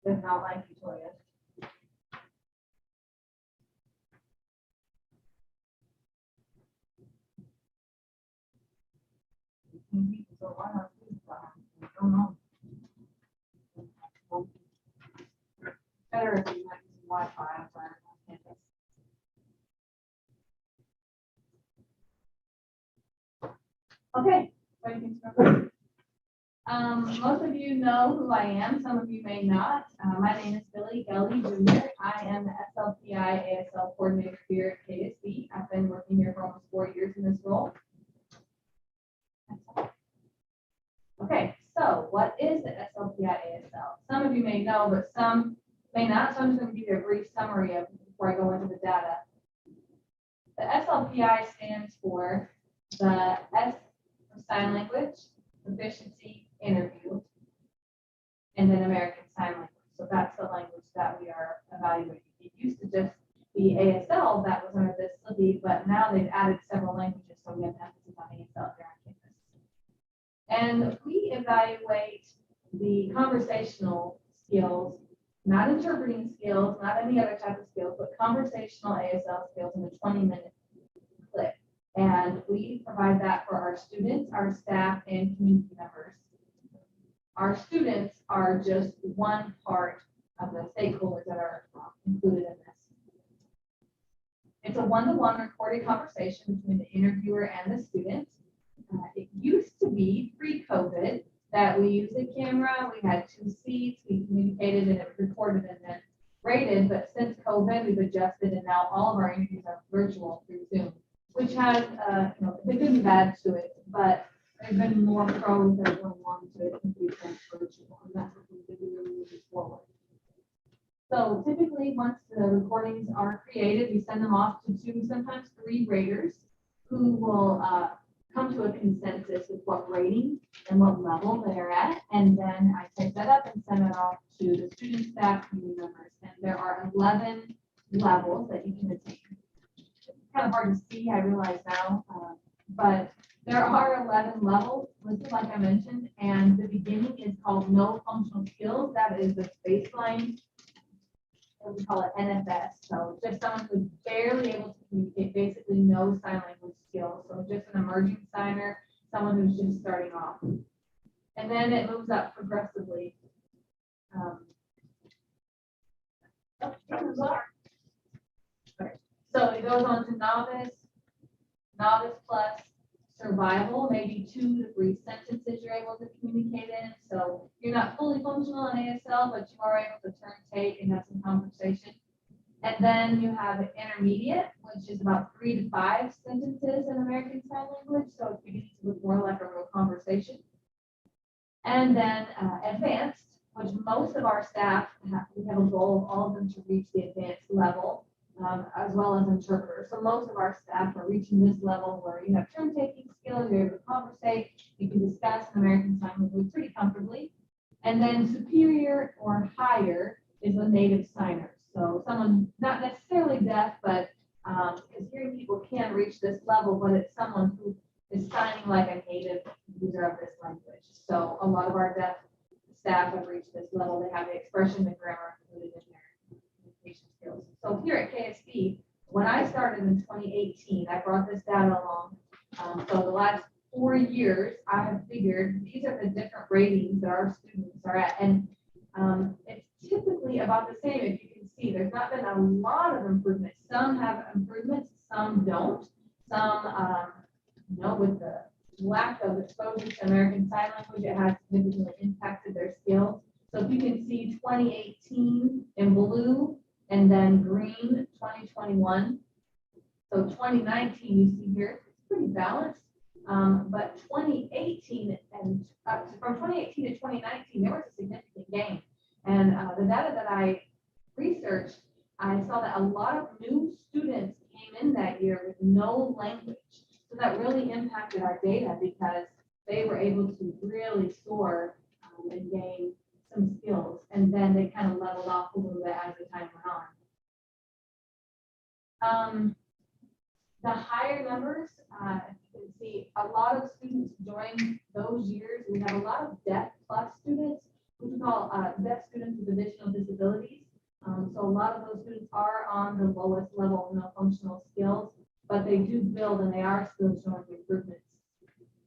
Does not like you, Toya. So why not do that? I don't know. Better if you have some Wi-Fi on campus. Okay, what do you think? Most of you know who I am, some of you may not. My name is Billy Gelly Jr. I am the SLPI ASL coordinator here at KSD. I've been working here for almost 4 years in this role. Okay, so what is the SLPI ASL? Some of you may know, but some may not. So I'm just going to give you a brief summary of before I go into the data. The SLPI stands for the S for sign language, proficiency, interview, and then American Sign Language. So that's the language that we are evaluating. It used to just be ASL that was under this study, but now they've added several languages, so we have emphasis on ASL here on campus. And we evaluate the conversational skills, not interpreting skills, not any other type of skills, but conversational ASL skills in a 20-minute clip. And we provide that for our students, our staff, and community members. Our students are just one part of the stakeholders that are included in this. It's a one-to-one recorded conversation between the interviewer and the student. It used to be pre-COVID that we used a camera, we had 2 seats, we communicated and it recorded and then rated, but since COVID, we've adjusted and now all of our interviews are virtual through Zoom, which has the good and bad to it, but there's been more pros that are going on to it since we've been virtual, and that's what we've been doing moving forward. So typically, once the recordings are created, we send them off to 2, sometimes 3 raters who will come to a consensus with what rating and what level they're at. And then I type that up and send it off to the student, staff, community members. And there are 11 levels that you can attain. It's kind of hard to see, I realize now, but there are 11 levels listed, like I mentioned, and the beginning is called no functional skills. That is the baseline. We call it NFS. So just someone who's barely able to communicate, basically no sign language skills. So just an emerging signer, someone who's just starting off. And then it moves up progressively. So it goes on to novice, novice plus, survival, maybe 2 to 3 sentences you're able to communicate in. So you're not fully functional in ASL, but you are able to turn, take, and have some conversation. And then you have intermediate, which is about 3 to 5 sentences in American Sign Language. So it's beginning to look more like a real conversation. And then advanced, which most of our staff we have a goal of all of them to reach the advanced level. As well as interpreters. So most of our staff are reaching this level where you have turn taking skills, you're able to conversate, you can discuss an American Sign Language pretty comfortably. And then superior or higher is a native signer. So someone not necessarily deaf, but because hearing people can reach this level, but it's someone who is signing like a native user of this language. So a lot of our deaf staff have reached this level. They have the expression and grammar included in their communication skills. So here at KSD, when I started in 2018, I brought this data along. So the last 4 years, I have figured these are the different ratings that our students are at. And it's typically about the same. If you can see, there's not been a lot of improvement. Some have improvements, some don't. Some, with the lack of exposure to American Sign Language, it has significantly impacted their skills. So if you can see 2018 in blue, and then green 2021. So 2019 you see here, it's pretty balanced. But 2018 and from 2018 to 2019, there was a significant gain. And the data that I researched, I saw that a lot of new students came in that year with no language. So that really impacted our data because they were able to really soar and gain some skills, and then they kind of leveled off a little bit as the time went on. The higher numbers, you can see a lot of students during those years. We have a lot of deaf plus students, which we call deaf students with additional disabilities. So a lot of those students are on the lowest level of no functional skills, but they do build and they are still showing improvements.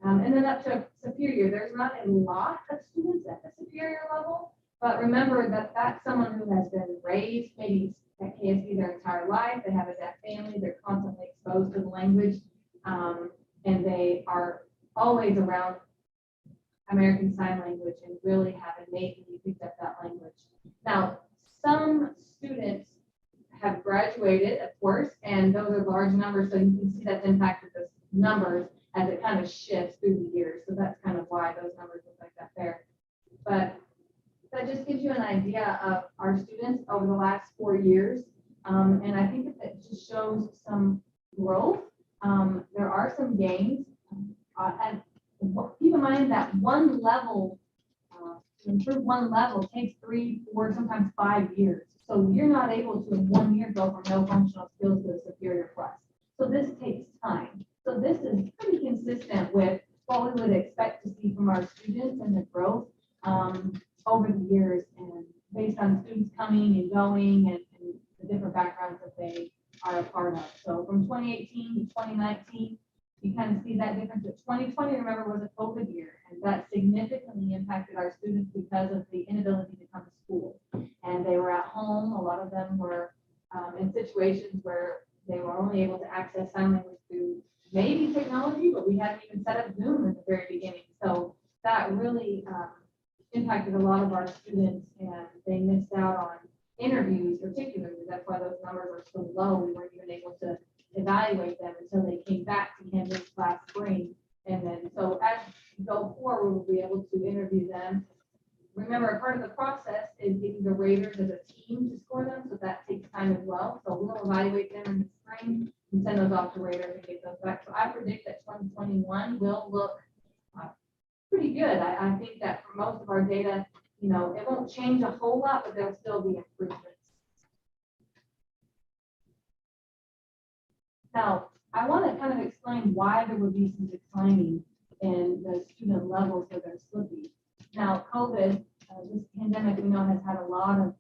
And then up to superior, there's not a lot of students at the superior level, but remember that that's someone who has been raised maybe at KSD their entire life. They have a deaf family, they're constantly exposed to the language, and they are always around American Sign Language and really have innately picked up that language. Now, some students have graduated, of course, and those are large numbers, so you can see that's impacted the numbers as it kind of shifts through the years. So that's kind of why those numbers look like that there. But that just gives you an idea of our students over the last 4 years. And I think it just shows some growth. There are some gains. And keep in mind that one level, to improve one level takes 3, 4, sometimes 5 years. So you're not able to in 1 year go from no functional skills to a superior plus. So this takes time. So this is pretty consistent with what we would expect to see from our students and the growth over the years, and based on students coming and going and the different backgrounds that they are a part of. So from 2018 to 2019, you kind of see that difference. But 2020, remember, was a COVID year, and that significantly impacted our students because of the inability to come to school. And they were at home. A lot of them were in situations where they were only able to access sign language through maybe technology, but we hadn't even set up Zoom in the very beginning. So that really impacted a lot of our students, and they missed out on interviews particularly. That's why those numbers are so low. We weren't even able to evaluate them until they came back to campus last spring. And then, so as we go forward, we'll be able to interview them. Remember, a part of the process is getting the raters as a team to score them, so that takes time as well. So we'll evaluate them in the spring and send those off to raters and get those back. So I predict that 2021 will look pretty good. I think that for most of our data, you know, it won't change a whole lot, but there'll still be improvements. Now, I want to kind of explain why there would be some declining in the student levels that are slipping. Now, COVID, this pandemic, we know, has had a lot of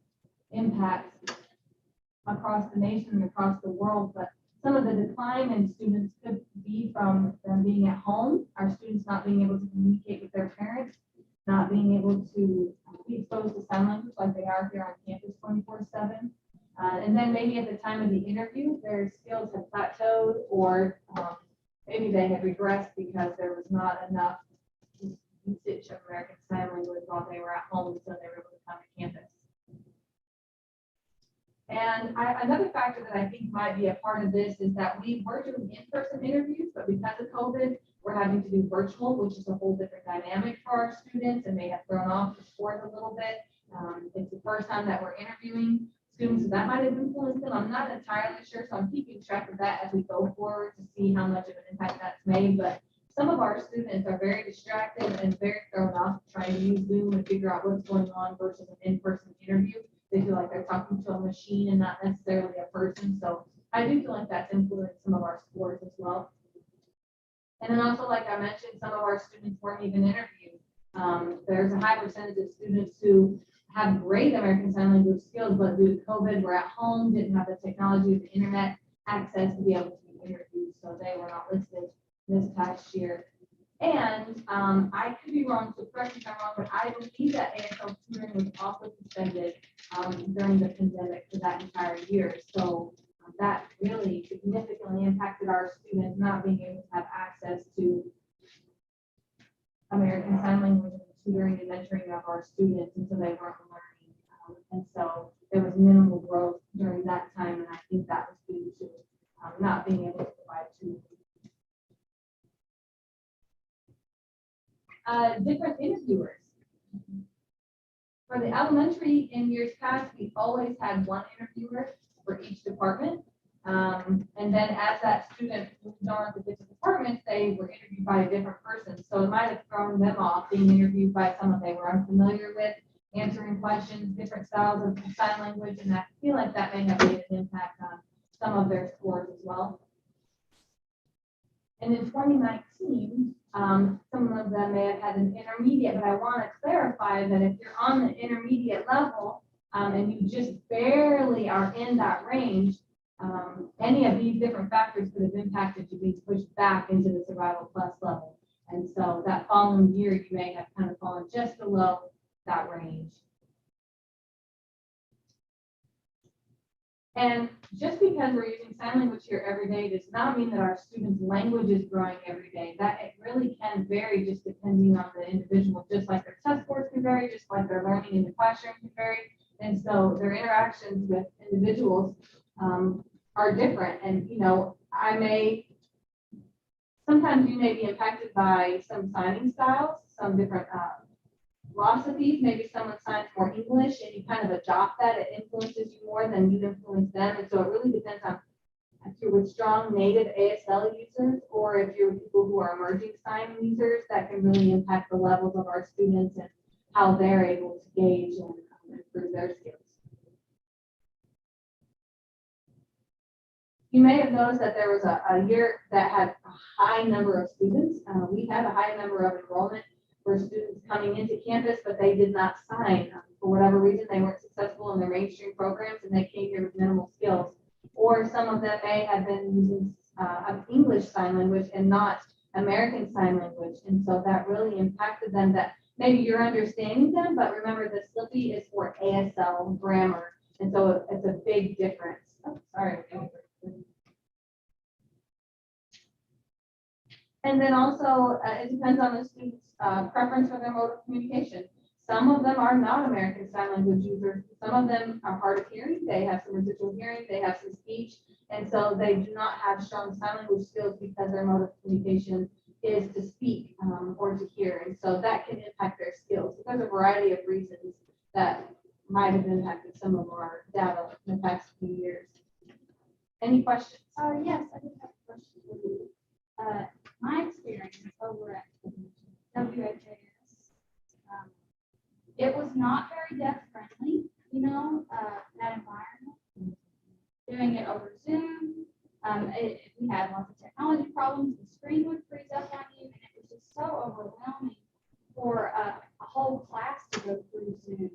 impacts across the nation and across the world, but some of the decline in students could be from them being at home, our students not being able to communicate with their parents, not being able to be exposed to sign language like they are here on campus 24/7. And then maybe at the time of the interview, their skills have plateaued, or maybe they have regressed because there was not enough usage of American Sign Language while they were at home, so they were able to come to campus. And another factor that I think might be a part of this is that we were doing in-person interviews, but because of COVID, we're having to do virtual, which is a whole different dynamic for our students, and may have thrown off the sport a little bit. It's the first time that we're interviewing students, so that might have influenced them. I'm not entirely sure, so I'm keeping track of that as we go forward to see how much of an impact that's made. But some of our students are very distracted and very thrown off trying to use Zoom and figure out what's going on versus an in-person interview. They feel like they're talking to a machine and not necessarily a person. So I do feel like that's influenced some of our scores as well. And then also, like I mentioned, some of our students weren't even interviewed. There's a high percentage of students who have great American Sign Language skills, but due to COVID, were at home, didn't have the technology, the internet access to be able to be interviewed. So they were not listed this past year. And I could be wrong, so correct me if I'm wrong, but I believe that ASL tutoring was also suspended during the pandemic for that entire year. So that really significantly impacted our students not being able to have access to American Sign Language and tutoring and mentoring of our students until they weren't learning. And so there was minimal growth during that time, and I think that was due to not being able to provide tutoring. Different interviewers. For the elementary, in years past, we always had one interviewer for each department. And then as that student moved on to different departments, they were interviewed by a different person. So it might have thrown them off being interviewed by someone they were unfamiliar with, answering questions, different styles of sign language, and I feel like that may have made an impact on some of their scores as well. And in 2019, some of them may have had an intermediate, but I want to clarify that if you're on the intermediate level and you just barely are in that range, any of these different factors could have impacted you being pushed back into the Survival Plus level. And so that following year, you may have kind of fallen just below that range. And just because we're using sign language here every day does not mean that our students' language is growing every day. That it really can vary just depending on the individual, just like their test scores can vary, just like their learning in the classroom can vary. And so their interactions with individuals are different. And, you know, sometimes you may be impacted by some signing styles, some different philosophies. Maybe someone signs more English and you kind of adopt that. It influences you more than you influence them. And so it really depends on if you're with strong native ASL users or if you're with people who are emerging sign users, that can really impact the levels of our students and how they're able to gauge and improve their skills. You may have noticed that there was a year that had a high number of students. We had a high number of enrollment for students coming into campus, but they did not sign. For whatever reason, they weren't successful in their mainstream programs and they came here with minimal skills. Or some of them may have been using English Sign Language and not American Sign Language. And so that really impacted them that maybe you're understanding them, but remember the Slippy is for ASL grammar. And so it's a big difference. Oh, sorry. And then also, it depends on the student's preference for their mode of communication. Some of them are not American Sign Language users. Some of them are hard of hearing. They have some residual hearing. They have some speech. And so they do not have strong sign language skills because their mode of communication is to speak or to hear. And so that can impact their skills. So there's a variety of reasons that might have impacted some of our data in the past few years. Any questions? Yes, I do have a question for you. My experience over at WHAS, it was not very deaf friendly, you know, that environment. Doing it over Zoom, we had lots of technology problems. The screen would freeze up on you, and it was just so overwhelming for a whole class to go through Zoom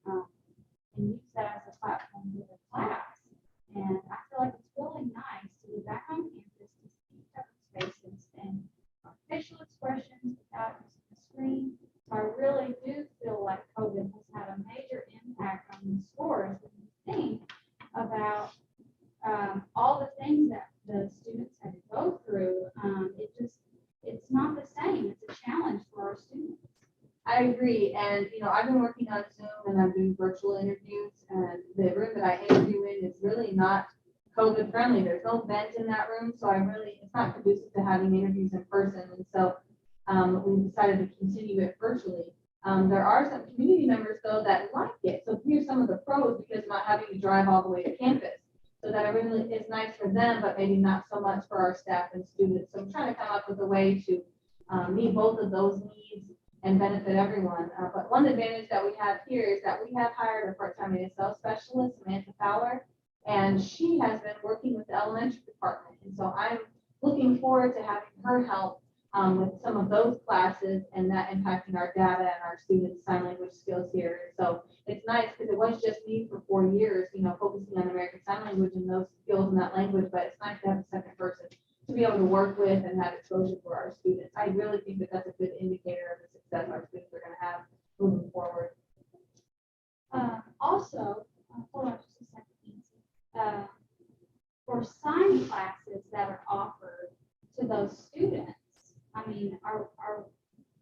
and use that as a platform for the class. And I feel like it's really nice to be back on campus to see each other's faces and facial expressions without using the screen. So I really do feel like COVID has had a major impact on the scores when you think about all the things that the students had to go through. It's not the same. It's a challenge for our students. I agree. And, you know, I've been working on Zoom and I'm doing virtual interviews, and the room that I interview in is really not COVID friendly. There's no vent in that room. So it's not conducive to having interviews in person. And so we decided to continue it virtually. There are some community members though that like it. So here's some of the pros because not having to drive all the way to campus. So that it really is nice for them, but maybe not so much for our staff and students. So I'm trying to come up with a way to meet both of those needs and benefit everyone. But one advantage that we have here is that we have hired a part-time ASL specialist, Samantha Fowler, and she has been working with the elementary department. And so I'm looking forward to having her help with some of those classes and that impacting our data and our students' sign language skills here. And so it's nice because it was just me for 4 years, you know, focusing on American Sign Language and those skills in that language, but it's nice to have a second person to be able to work with and have exposure for our students. I really think that that's a good indicator of the success our students are going to have moving forward. Also, hold on just a second, for sign classes that are offered to those students, I mean, are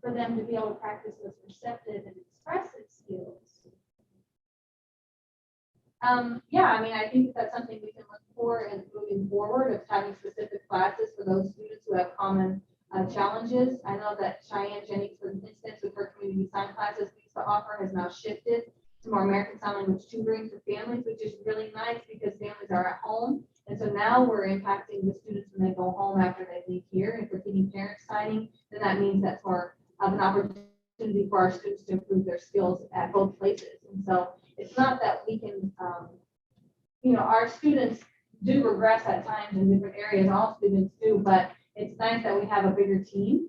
for them to be able to practice those receptive and expressive skills. Yeah, I mean, I think that that's something we can look for and moving forward of having specific classes for those students who have common challenges. I know that Cheyenne Jennings, for instance, with her community sign classes we used to offer has now shifted to more American Sign Language tutoring for families, which is really nice because families are at home. And so now we're impacting the students when they go home after they leave here. If we're getting parents signing, then that means that's more of an opportunity for our students to improve their skills at both places. And so it's not that we can, you know, our students do regress at times in different areas. All students do, but it's nice that we have a bigger team.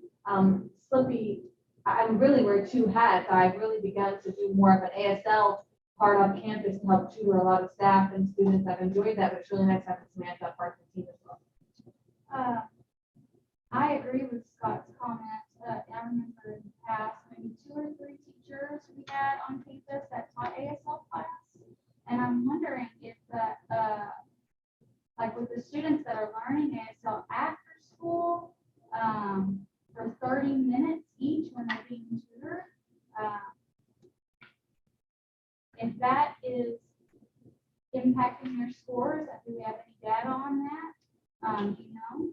Slippy, I'm really wear 2 hats. I've really begun to do more of an ASL part on campus to help tutor a lot of staff and students. I've enjoyed that, but it's really nice having Samantha part of the team as well. I agree with Scott's comment. I remember in the past, maybe 2 or 3 teachers we had on campus that taught ASL class. And I'm wondering if that, like with the students that are learning ASL after school, for 30 minutes each when they're being tutored, if that impacting their scores? Do we have any data on that? Do you know?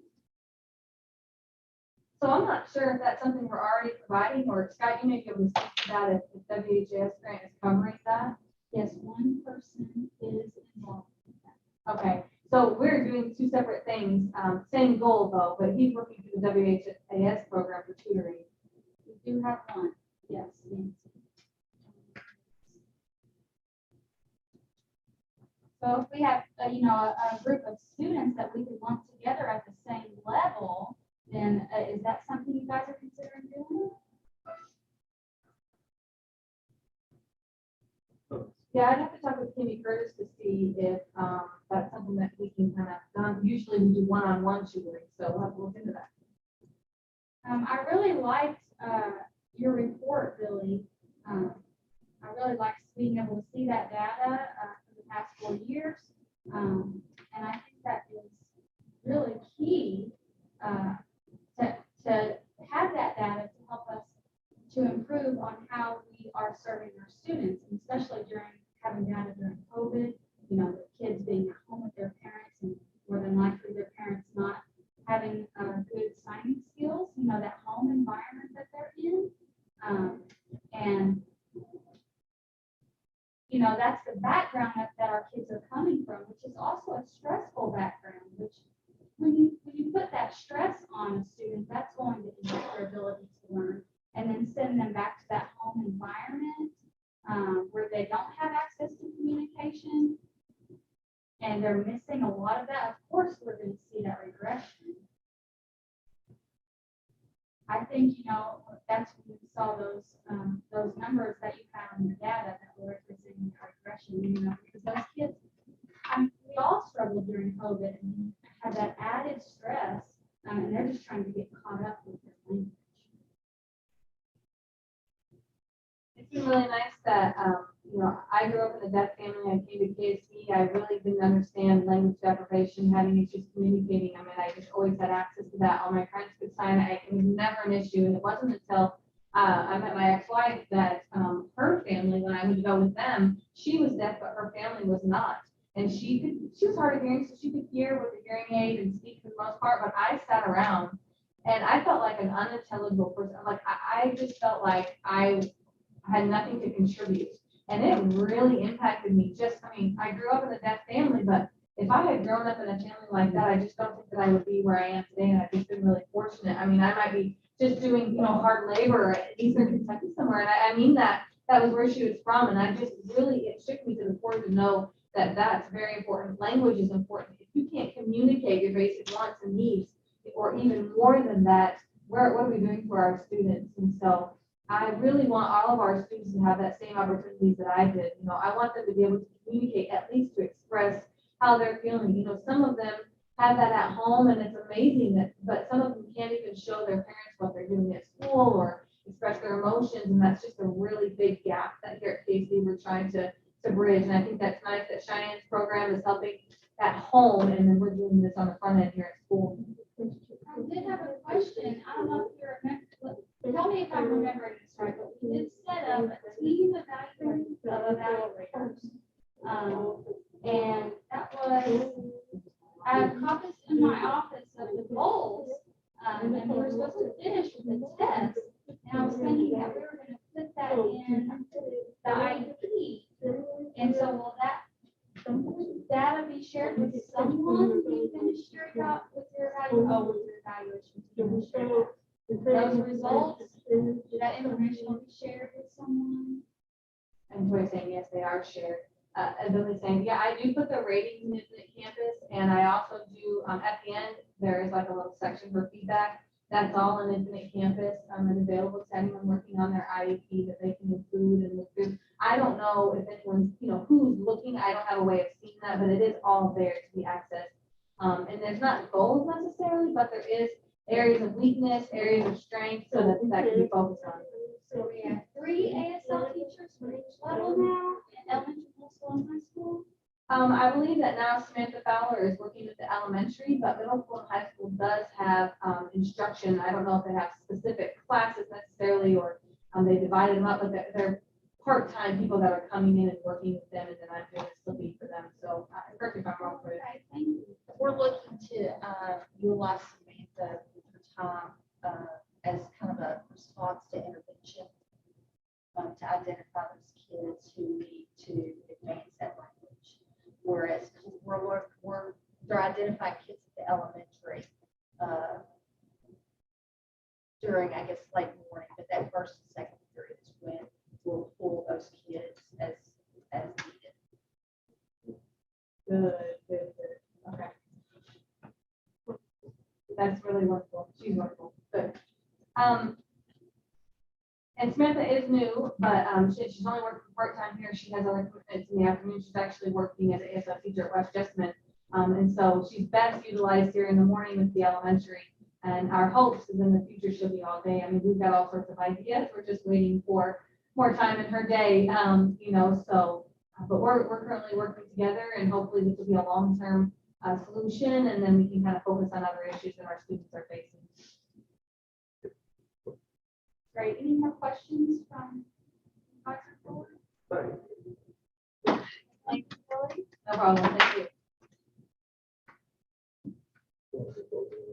So I'm not sure if that's something we're already providing, or Scott, you may be able to speak about if the WHS grant is covering that. Yes, one person is involved in that. Okay, so we're doing two separate things, same goal though, but he's working through the WHS program for tutoring. We do have one, yes. Nancy. So if we have, a group of students that we could lump together at the same level, then is that something you guys are considering doing? Yeah, I'd have to talk with Kimmy Curtis to see if that's something that we can kind of, usually we do one-on-one tutoring, so we'll have to look into that. I really liked your report, Billy. I really liked being able to see that data for the past 4 years. And I think that is really key to have that data to help us to improve on how we are serving our students, and especially during having data during COVID, the kids being at home with their parents and more than likely their parents not having good signing skills, that home environment that they're in. And that's the background that our kids are coming from, which is also a stressful background, which when you put that stress on a student, that's going to impact their ability to learn. And then send them back to that home environment where they don't have access to communication and they're missing a lot of that. Of course, we're going to see that regression. I think, that's when we saw those numbers that you had on your data that were representing the regression, because those kids, we all struggled during COVID and had that added stress, and they're just trying to get caught up with their language. It's been really nice that, I grew up in a deaf family. I came to KSD. I really didn't understand language deprivation, having issues communicating. I just always had access to that. All my friends could sign it. It was never an issue. And it wasn't until I met my ex-wife that her family, when I would go with them, she was deaf, but her family was not. And she was hard of hearing, so she could hear with a hearing aid and speak for the most part. But I sat around and I felt like an unintelligible person. Like I just felt like I had nothing to contribute. And it really impacted me. I grew up in a deaf family, but if I had grown up in a family like that, I just don't think that I would be where I am today. And I've just been really fortunate. I might be just doing, hard labor at Eastern Kentucky somewhere. And I mean that was where she was from. And it shook me to the core to know that that's very important. Language is important. If you can't communicate your basic wants and needs, or even more than that, what are we doing for our students? And so I really want all of our students to have that same opportunities that I did. I want them to be able to communicate, at least to express how they're feeling. Some of them have that at home, and it's amazing but some of them can't even show their parents what they're doing at school or express their emotions, and that's just a really big gap that here at KC we're trying to bridge. And I think that's nice that Cheyenne's program is helping at home, and then we're doing this on the front end here at school. I did have a question. I don't know if you remember. Tell me if I'm remembering this right, but we did set up a team of evaluators. And that was, I have copies in my office of the goals, and we were supposed to finish with the test. And I was thinking that we were going to put that in the IEP. And so will that data be shared with someone when you finish your evaluation? Those results, that information will be shared with someone? And Joy's saying, yes, they are shared. And Billy's saying, yeah, I do put the ratings in Infinite Campus, and I also do, at the end, there is like a little section for feedback. That's all in Infinite Campus, and available to anyone working on their IEP that they can include and look through. I don't know if anyone's, who's looking. I don't have a way of seeing that, but it is all there to be accessed. And there's not goals necessarily, but there is areas of weakness, areas of strength, so that can be focused on. So we have 3 ASL teachers for each level now, in elementary, middle school, and high school. I believe that now Samantha Fowler is working with the elementary, but middle school and high school does have instruction. I don't know if they have specific classes necessarily, or they divided them up, but they're part-time people that are coming in and working with them, and then I'm doing this flipping for them. So whereas they're identifying kids at the elementary during, I guess, late morning, but that first and second period is when we'll pull those kids as needed. Good. Okay. That's really wonderful. She's wonderful. Good. And Samantha is new, but she's only working part-time here. She has other commitments in the afternoon. She's actually working as an ASL teacher at West Jessamine. And so she's best utilized here in the morning with the elementary. And our hopes is in the future she'll be all day. I mean, we've got all sorts of ideas. We're just waiting for more time in her day, so, but we're currently working together, and hopefully this will be a long-term solution, and then we can kind of focus on other issues that our students are facing. Great. Any more questions from Dr. Fuller? Thank you, Lily. No problem. Thank you.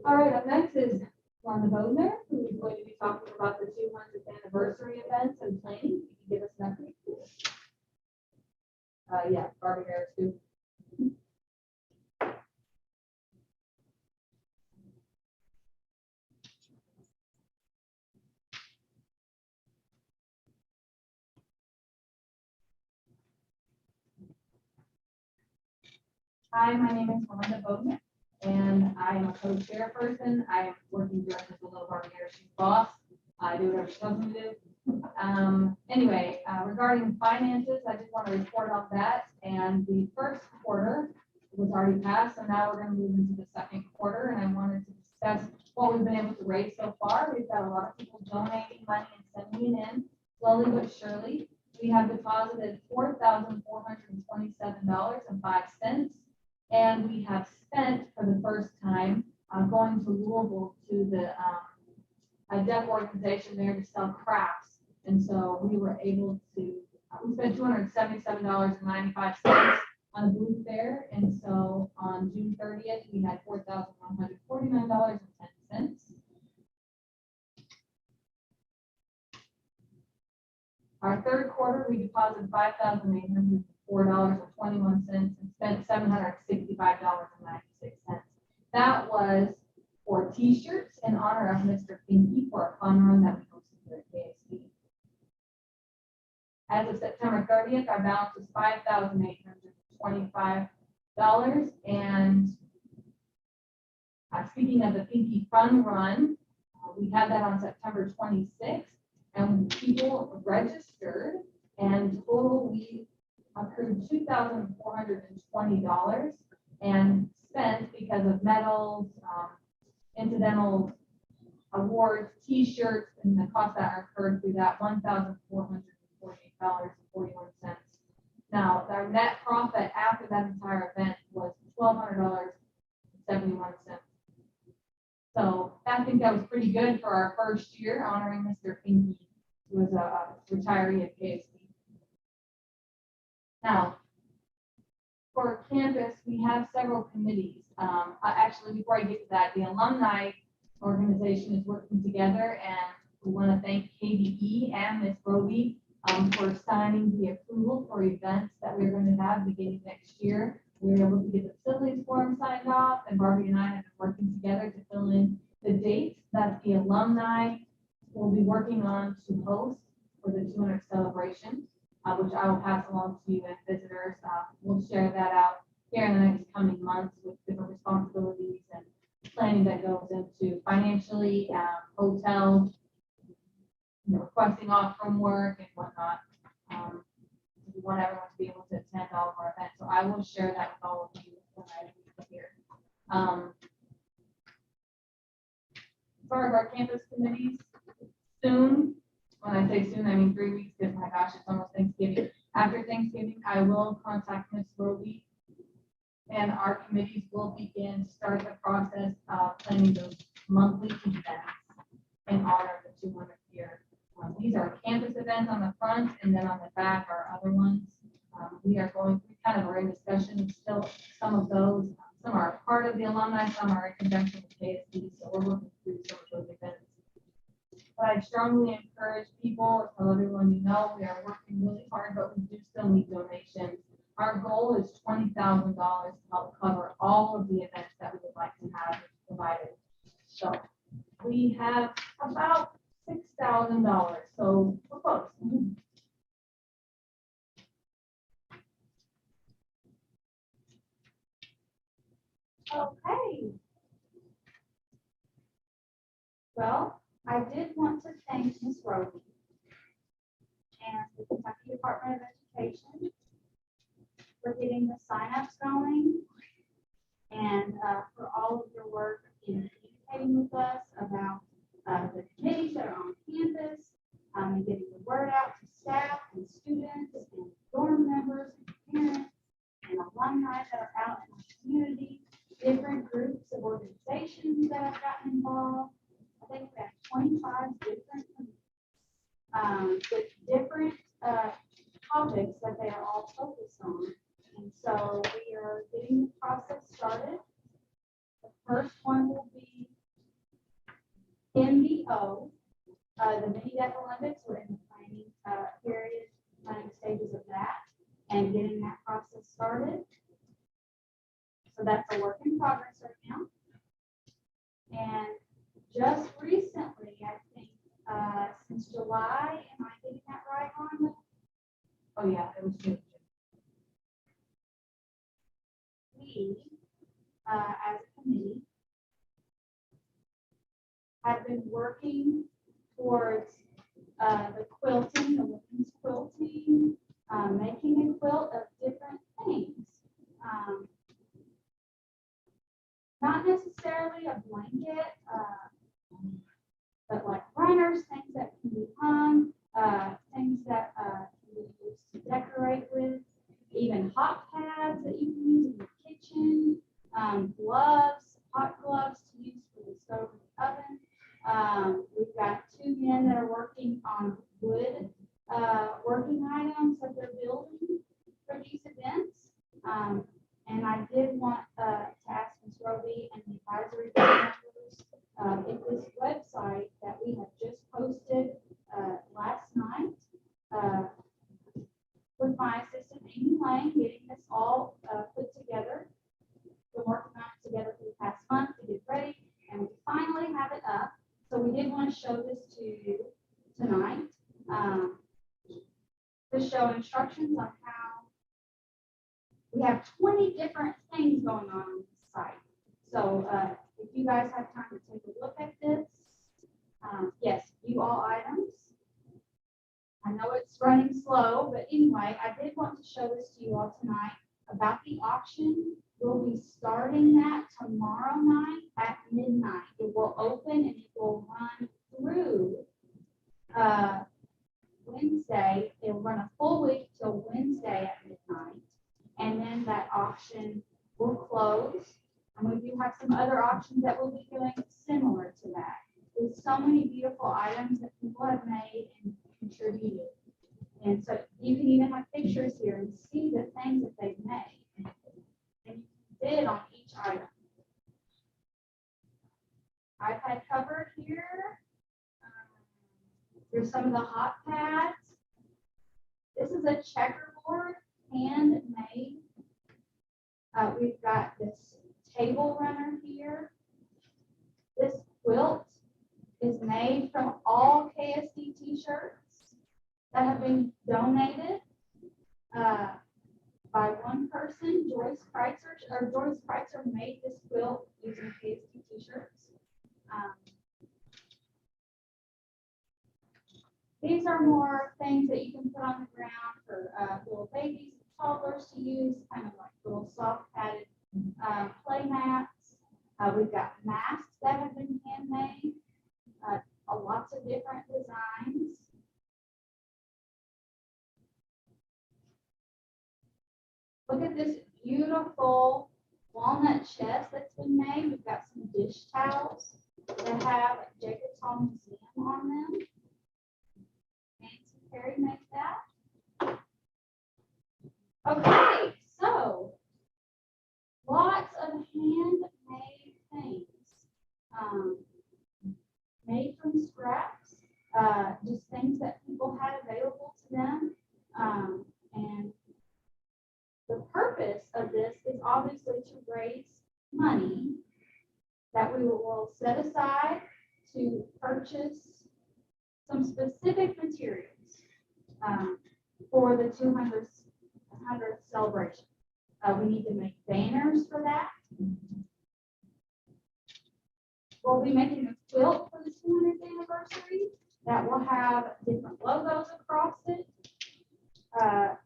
All right, up next is Rhonda Bodner, who is going to be talking about the 200th anniversary events and planning. You can give us an update. Yeah, Barbie Harris too. Hi, my name is Melinda Bodner, and I am a co-chairperson. I am working directly below Barbie Harris, she's boss. I do whatever she tells me to do. Anyway, regarding finances, I just want to report on that. And the first quarter was already passed, so now we're going to move into the second quarter. And I wanted to discuss what we've been able to raise so far. We've got a lot of people donating money and sending it in slowly but surely. We have deposited $4,427.05. And we have spent for the first time going to Louisville to the a deaf organization there to sell crafts. And so we were able to, we spent $277.95 on a booth there. And so on June 30th, we had $4,149.10. Our third quarter, we deposited $5,804.21 and spent $765.96. That was for T-shirts in honor of Mr. Pinky for a fun run that we hosted here at KSD. As of September 30th, our balance was $5,825. And speaking of the Pinky Fun Run, we had that on September 26th. And people registered, and total we accrued $2,420 and spent because of medals, incidental awards, T-shirts, and the cost that incurred through that $1,448.41. Now, our net profit after that entire event was $1,200.71. So I think that was pretty good for our first year honoring Mr. Pinky, who was a retiree at KSD. Now, for campus, we have several committees. Actually, before I get to that, the alumni organization is working together, and we want to thank KDE and Ms. Roby for signing the approval for events that we're going to have beginning next year. We were able to get the facilities form signed off, and Barbie and I have been working together to fill in the dates that the alumni will be working on to host for the 200th celebration, which I will pass along to you and visitors. We'll share that out here in the next coming months with different responsibilities and planning that goes into financially, hotels, requesting off from work and whatnot. We want everyone to be able to attend all of our events. So I will share that with all of you when I leave here. As far as our campus committees, soon, when I say soon, I mean 3 weeks, because my gosh, it's almost Thanksgiving. After Thanksgiving, I will contact Ms. Roby, and our committees will begin to start the process of planning those monthly events in honor of the 200th year. These are campus events on the front, and then on the back are other ones. We are in discussion still. Some of those, some are part of the alumni, some are in conjunction with KSD, so we're working through some of those events. But I strongly encourage people, tell everyone we are working really hard, but we do still need donations. Our goal is is $20,000 to help cover all of the events that we would like to have provided. So we have about $6,000, so we're close. Okay. Well, I did want to thank Ms. Roby and the Kentucky Department of Education for getting the signups going and for all of your work in communicating with us about the committees that are on campus and getting the word out to staff and students and dorm members and parents and alumni that are out in the community, different groups of organizations that have gotten involved. I think we have 25 different with different topics that they are all focused on. And so we are getting the process started. The first one will be MBO. The mini Deaf Olympics, we're in the planning stages of that and getting that process started. So that's a work in progress right now. And just recently, I think, since July, am I getting that right on? Oh, yeah, it was June. We, as a committee, have been working towards the quilting, the women's quilting, making a quilt of different things. Not necessarily a blanket, but like runners, things that can be hung, things that can be used to decorate with, even hot pads that you can use in the kitchen, gloves, hot gloves to use for the stove and the oven. We've got 2 men that are working on wood working items that they're building for these events. And I did want to ask Ms. Roby and the advisory board members if this website that we have just posted last night with my assistant Amy Lane, getting this all put together. Been working on it together for the past month to get ready, and we finally have it up. So we did want to show this to you tonight to show instructions on how we have 20 different things going on this site. So if you guys have time to take a look at this, yes, view all items. I know it's running slow, but anyway, I did want to show this to you all tonight about the auction. We'll be starting that tomorrow night at midnight. It will open and it will run through Wednesday. It will run a full week till Wednesday at midnight. And then that auction will close. And we do have some other auctions that we'll be doing similar to that. With so many beautiful items that people have made and contributed. And so you can even have pictures here and see the things that they've made. And you can bid on each item. iPad cover here. Here's some of the hot pads. This is a checkerboard, handmade. We've got this table runner here. This quilt is made from all KSD t-shirts that have been donated by one person, Joyce Kreitzer. Joyce Kreitzer made this quilt using KSD t-shirts. These are more things that you can put on the ground for little babies and toddlers to use, kind of like little soft padded play mats. We've got masks that have been handmade, lots of different designs. Look at this beautiful walnut chest that's been made. We've got some dish towels that have Jacob's Home Museum on them. Nancy Perry made that. Okay, so lots of handmade things made from scraps, just things that people had available to them. And the purpose purpose of this is obviously to raise money that we will set aside to purchase some specific materials for the 200th celebration. We need to make banners for that. We'll be making a quilt for the 200th anniversary that will have different logos across it.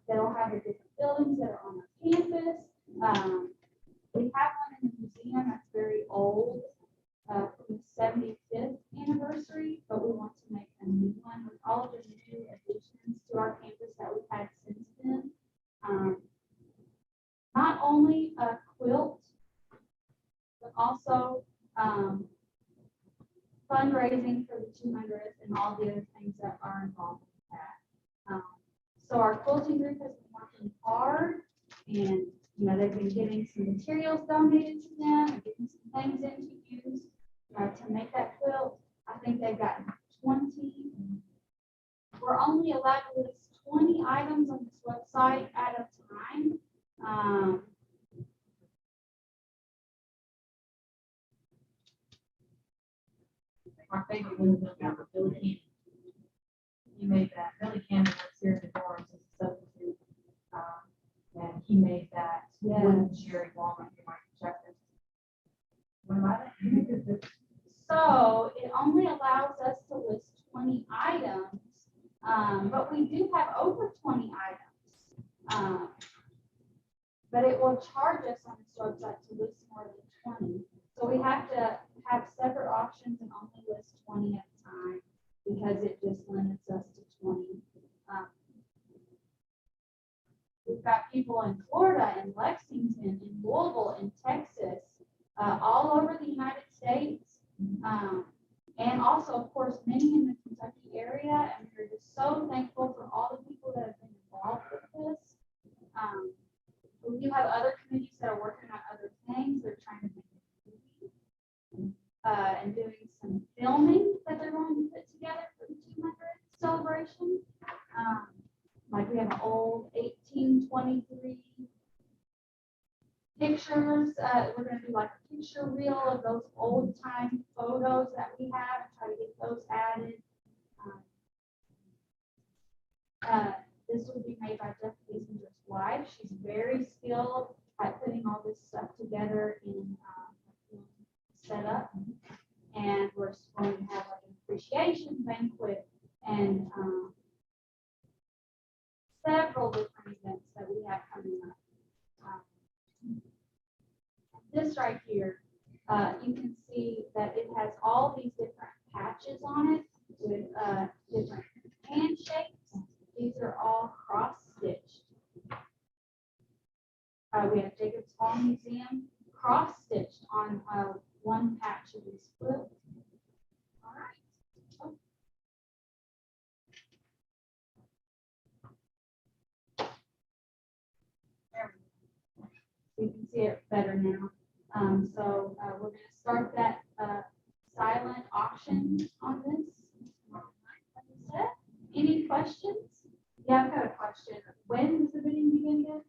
That'll have the different buildings that are on the campus. We have one in the museum that's very old, from the 75th anniversary, but we want to make a new one with all of the new additions to our campus that we've had since then. Not only a quilt, but also fundraising for the 200th and all the other things that are involved with that. So our quilting group has been working hard, and they've been getting some materials donated to them and getting some things in to use to make that quilt. I think they've gotten 20. We're only allowed to list 20 items on this website at a time. My favorite one is about Billy Cannon. He made that. Billy Cannon works here in the dorms as a substitute. And he made that wooden cherry walnut. You might check it. What about it? So it only allows us to list 20 items, but we do have over 20 items. But it will charge us on this website to list more than 20. So we have to have separate auctions and only list 20 at a time because it just limits us to 20. We've got people in Florida, in Lexington, in Louisville, in Texas, all over the United States. And also, of course, many in the Kentucky area. And we're just so thankful for all the people that have been involved with this. We do have other committees that are working on other things. They're trying to make a movie and doing some filming that they're going to put together for the 200th celebration. Like we have an old 1823 pictures. We're going to do like a picture reel of those old time photos that we have and try to get those added. This will be made by Jeff Kissinger's wife. She's very skilled at putting all this stuff together in setup. And we're going to have like an appreciation banquet and several different events that we have coming up. This right here, you can see that it has all these different patches on it with different handshapes. These are all cross-stitched. We have Jacobs Hall Museum cross-stitched on one patch of this quilt. All right. Oh. There we go. You can see it better now. So we're going to start that silent auction on this. Like I said, any questions? Yeah, I've got a question. When does the bidding begin again?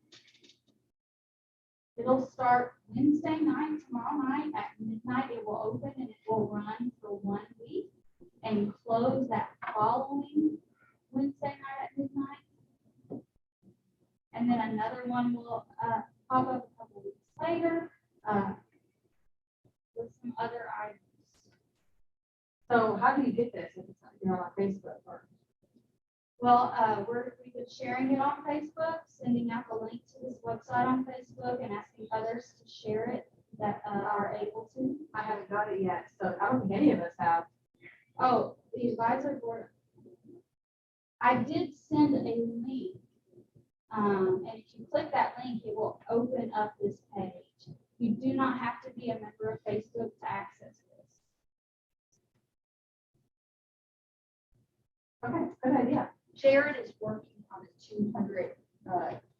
It'll start Wednesday night, tomorrow night at midnight. It will open and it will run for 1 week and close that following Wednesday night at midnight. And then another one will pop up a couple weeks later with some other items. So how do you get this if it's on Facebook or? Well, we've been sharing it on Facebook, sending out the link to this website on Facebook and asking others to share it that are able to. I haven't got it yet, so I don't think any of us have. Oh, the advisory board. I did send a link. And if you click that link, it will open up this page. You do not have to be a member of Facebook to access this. Okay, good idea. Jared is working on a 200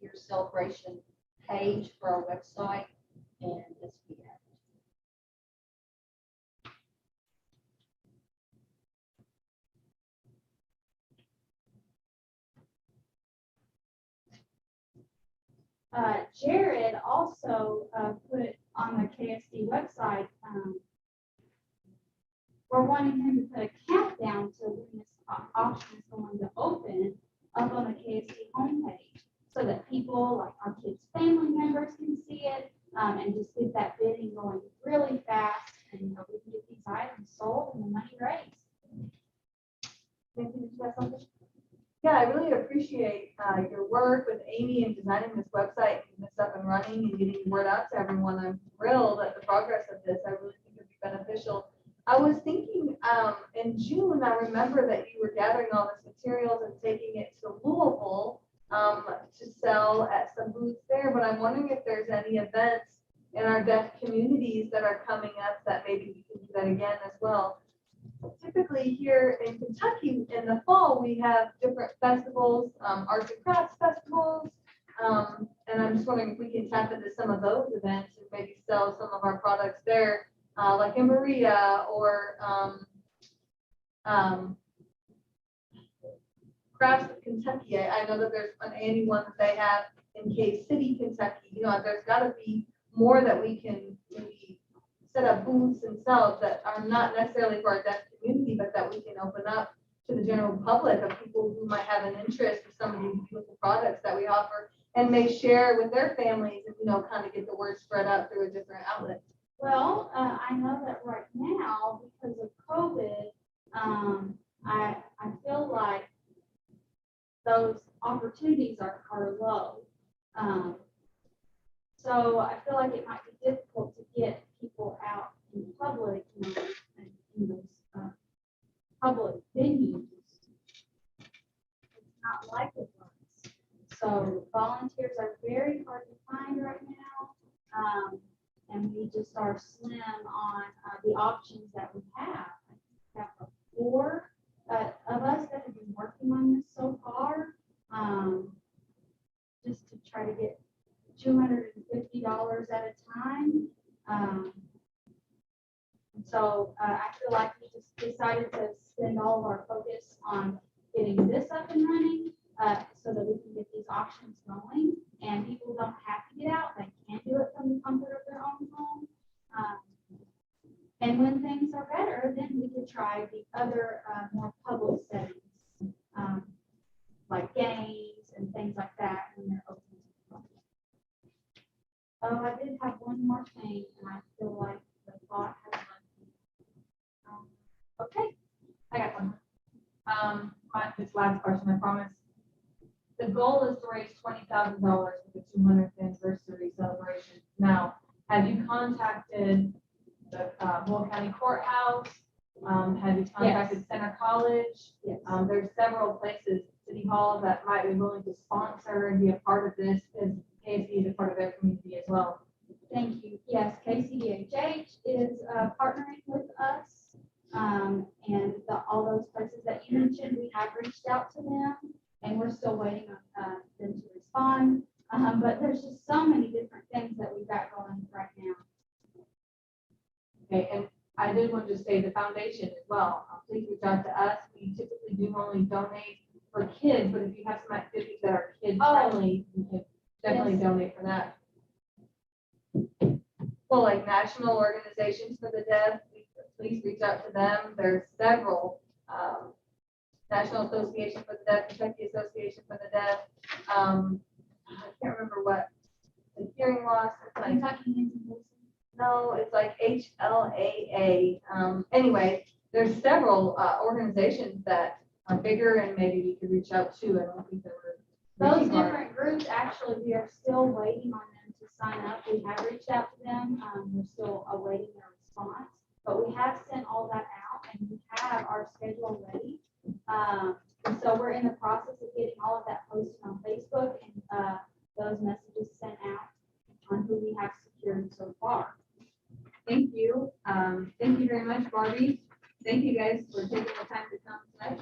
year celebration page for our website, and this weekend. Jared also put on the KSD website, we're wanting him to put a countdown to when this auction is going to open up on the KSD homepage so that people, like our kids' family members, can see it and just get that bidding going really fast, and we can get these items sold and the money raised. Maybe you have something? Yeah, I really appreciate your work with Amy in designing this website, getting this up and running and getting the word out to everyone. I'm thrilled at the progress of this. I really think it'd be beneficial. I was thinking in June, I remember that you were gathering all this materials and taking it to Louisville to sell at some booths there, but I'm wondering if there's any events in our deaf communities that are coming up that maybe we can do that again as well. Typically here in Kentucky in the fall, we have different festivals, arts and crafts festivals. And I'm just wondering if we can tap into some of those events and maybe sell some of our products there, like in Maria or Crafts of Kentucky. I know that there's an annual one that they have in Cave City, Kentucky. You know, there's got to be more that we can maybe set up booths and sell that are not necessarily for our deaf community, but that we can open up to the general public of people who might have an interest in some of these beautiful products that we offer and may share with their families and, you know, kind of get the word spread out through a different outlet. Well, I know that right now, because of COVID, I feel like those opportunities are low. So I feel like it might be difficult to get people out in public, you know, in those public venues. It's not like it was. So volunteers are very hard to find right now. And we just are slim on the options that we have. We have 4 of us that have been working on this so far, just to try to get $250 at a time. And so I feel like we just decided to spend all of our focus on getting this up and running so that we can get these auctions going. And people don't have to get out. They can do it from the comfort of their own home. And when things are better, then we could try the other more public settings, like games and things like that when they're open to the public. Oh, I did have one more thing, and I feel like the thought has left me. Okay, I got one. This last question, I promise. The goal is to raise $20,000 for the 200th anniversary celebration. Now, have you contacted the Moore County Courthouse? Have you contacted Center College? yes. There's several places, City Hall, that might be willing to sponsor and be a part of this, because KSD is a part of their community as well. Thank you. Yes, KSDAB is partnering with us. And all those places that you mentioned, we have reached out to them, and we're still waiting on them to respond. But there's just so many different things that we've got going right now. Okay, and I did want to say the foundation as well. Please reach out to us. We typically do only donate for kids, but if you have some activities that are kid friendly, you can definitely Yes. donate for that. Well, like national organizations for the deaf, please reach out to them. There's several. National Association for the Deaf, Kentucky Association for the Deaf. I can't remember what the hearing loss. It's like, no, it's like HLAA. Anyway, there's several organizations that are bigger and maybe we could reach out to. I don't think there were Those different groups, actually, we are still waiting on them to sign up. We have reached out to them. We're still awaiting their response, but we have sent all that out and we have our schedule ready. And so we're in the process of getting all of that posted on Facebook and those messages sent out on who we have secured so far. Thank you. Thank you very much, Barbie. Thank you guys for taking the time to come tonight.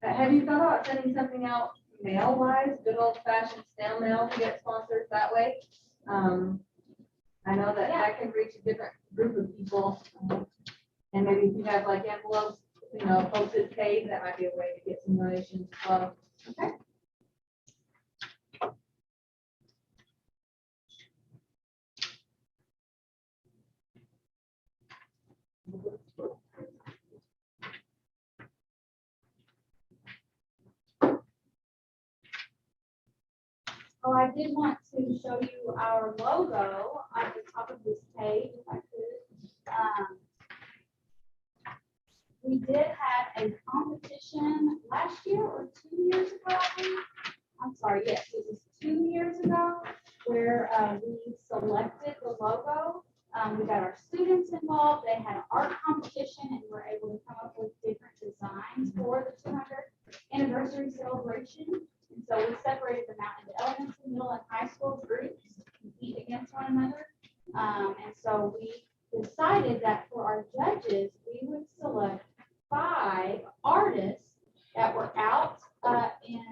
Have you thought about sending something out mail-wise, good old-fashioned snail mail to get sponsors that way? I know that that can reach a different group of people. And maybe if you have like envelopes, you know, postage paid, that might be a way to get some donations as well. Okay. did want to show you our logo on the top of this page, if I could. We did have a competition last year or 2 years ago, I think. I'm sorry, yes, it was 2 years ago, where we selected the logo. We got our students involved. They had an art competition, and we're able to come up with different designs for the 200th anniversary celebration. And so we separated them out into elementary, middle, and high school groups to compete against one another. And so we decided that for our judges, we would select 5 artists that were out in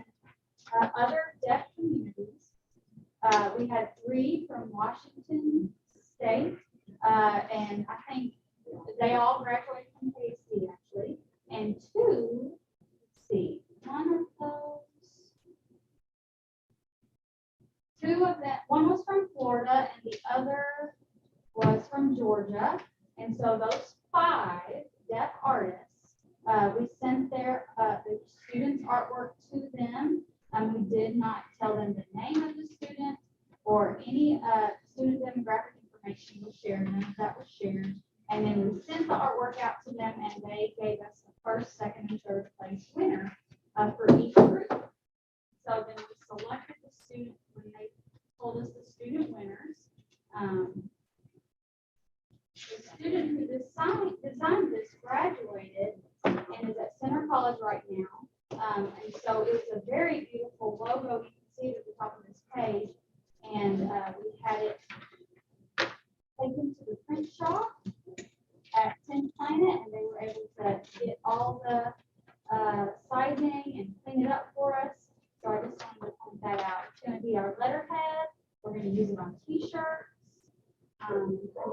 other deaf communities. We had 3 from Washington State, and I think they all graduated from KSD actually, and 2, let's see, two of them, one was from Florida and the other was from Georgia. And so those 5 deaf artists, we sent the students' artwork to them. We did not tell them the name of the student or any student demographic information was shared. None of that was shared. And then we sent the artwork out to them, and they gave us the first, second, and third place winner for each group. So then we selected the student when they told us the student winners. The student who designed this graduated and is at Center College right now. And so it's a very beautiful logo. You can see it at the top of this page. And we had it taken to the print shop at Tin Planet, and they were able to get all the sizing and clean it up for us. So I just wanted to point that out. It's going to be our letterhead. We're going to use it on T-shirts. A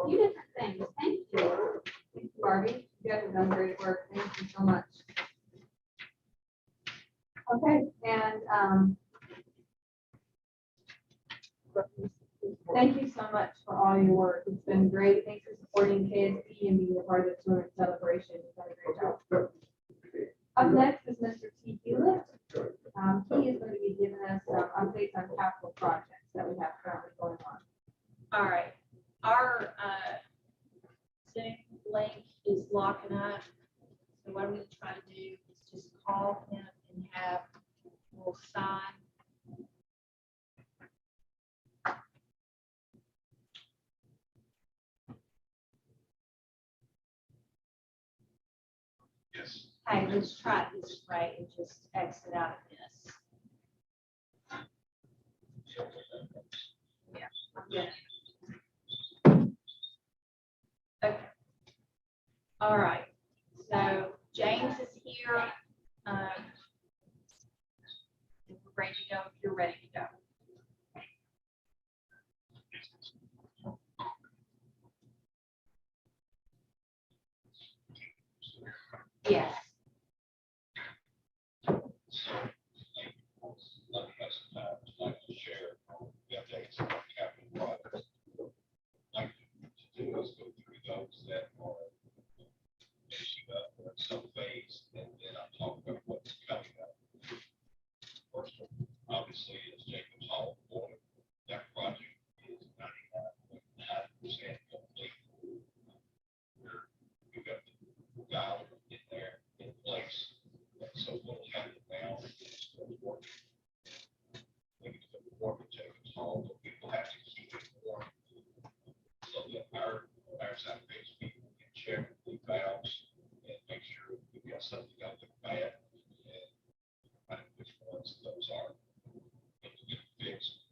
few different things. Thank you. Thank you, Barbie. You guys have done great work. Thank you so much. Okay, and thank you so much for all your work. It's been great. Thanks for supporting KSD and being a part of the 200th celebration. You've done a great job. Up next is Mr. T. Hewitt. He is going to be giving us some updates on capital projects that we have currently going on. All right, our Zoom link is locking up. So what I'm going to try to do is just call him and have we'll sign. Yes. Hey, let's try it this way and just exit out of this. Yeah, I'm good. Okay. All right. So James is here. If we're ready to go, if you're ready to go. Yes. Let me have some time tonight to share the updates on capital projects. Like to do is go through those that are finishing up or in some phase, and then I'll talk about what's coming up. First one, obviously, is Jacobs Hall Boy. That project is 99.9% complete. We've got the guy in there in place. And so what will happen now is work. We need to work with Jacobs Hall, but we will have to keep it warm so that our side base people can check the valves and make sure we've got something out there bad and find which ones those are. And to get fixed.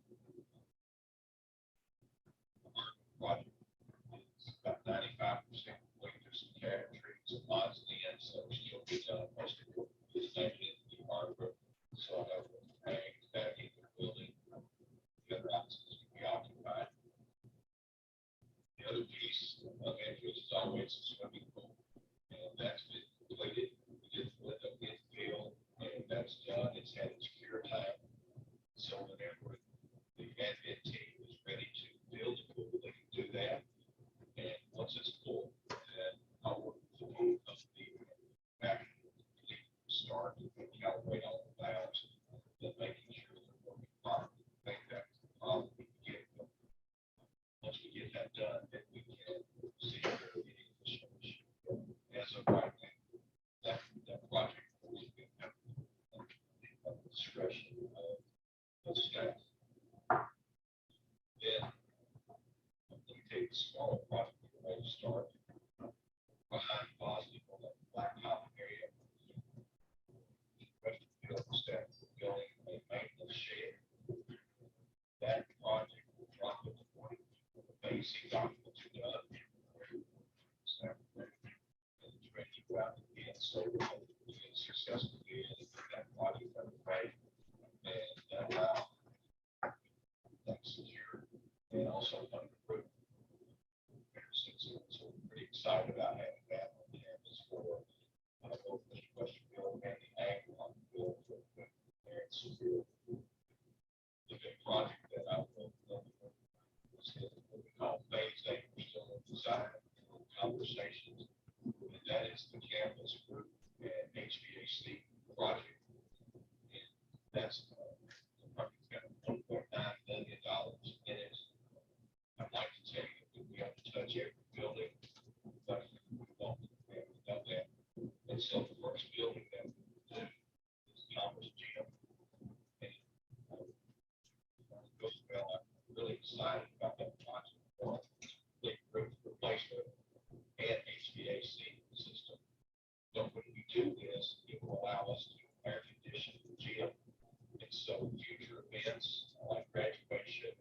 Our project is about 95% complete. There's some cat trees and lots of ends, so still be done. Most of it is named in the hardware. So I know things back in the building, the other offices will be occupied. The other piece of interest is always the swimming pool, and that's been completed. We did the window infill, and that's done. It's had its cure time. So whenever the admin team is ready to build the pool, they can do that. And once it's full, then I'll work with the pool company back start to calibrate all the valves and making sure they're working properly. I think that's take the smaller project, we're ready to start behind Boston on the Black Hop area. Western Field staff building a maintenance shed. That project will drop at the point of the basic documents are done. Staff ready, and it's ready to go out again, so we can successfully get that project underway. And that's secure and also under-approved. So we're pretty excited about having that on campus for both the Western Field and the Ag on the field for there and secure. The big project that I will was what we call phase A, still in design conversations, and that is the campus group and HVAC project. And that's the project's got $1.9 million in it. I'd like to tell you that we have to touch every building, but we won't. We haven't done that. And so the first building that we do is Thomas Gym. And goes well. I'm really excited about that project. Big roof replacement and HVAC system. So when we do this, it will allow us to air condition the gym. And so future events like graduation,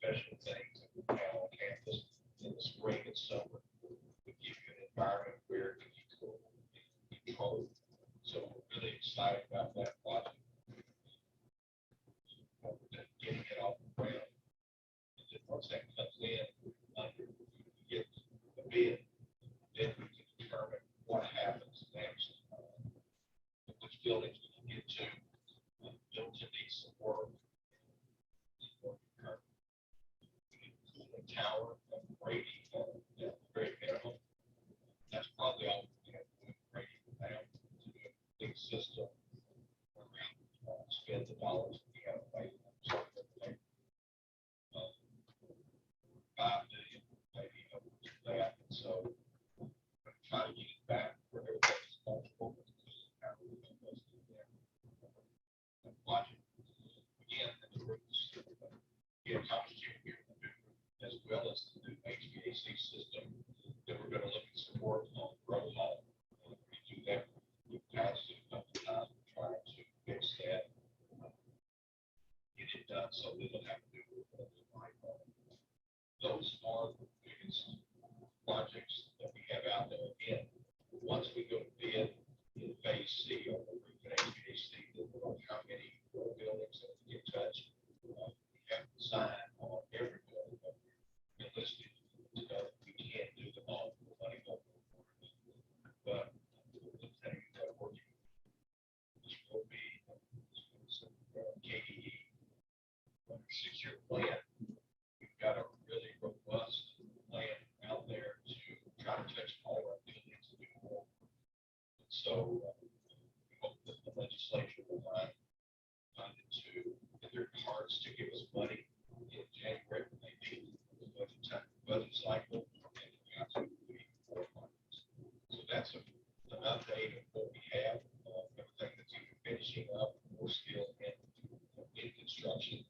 special things that we have on campus in the spring and summer would give you an environment where you can control. So we're really excited about that project. Getting it off the ground. And then once that comes in, we get the bid, then we can determine what happens next. Which buildings we can get to. Build to need some work. Tower, Brady, very minimum. That's probably all we have to do. Brady now to do a big system around spend the dollars we have available. So, 5 million, maybe over that. And so try to get it back where everybody's comfortable with how we invest in that project. Again, the roots, Thomas Jr. here, as well as the new HVAC system that we're going to look at support on Grove Hall. We do that. We've passed it a couple of times. We're trying to fix that, get it done so we don't have to do it. Those are the biggest projects that we have out there. Again, once we go to bid in phase C on the roof and HVAC, we'll know how many buildings that we get touched. We have to sign on every building that we're listed to know that we can't do them all for the money. But the thing that we're working, this will be KDE, 6-year plan. We've got a really robust plan out there to try to touch all our buildings and do more. And so we hope that the legislature will find it to in their cards to give us money in January when they meet the budget cycle. And we got to be more funds. So that's an update of what we have, everything that's either finishing up or still in construction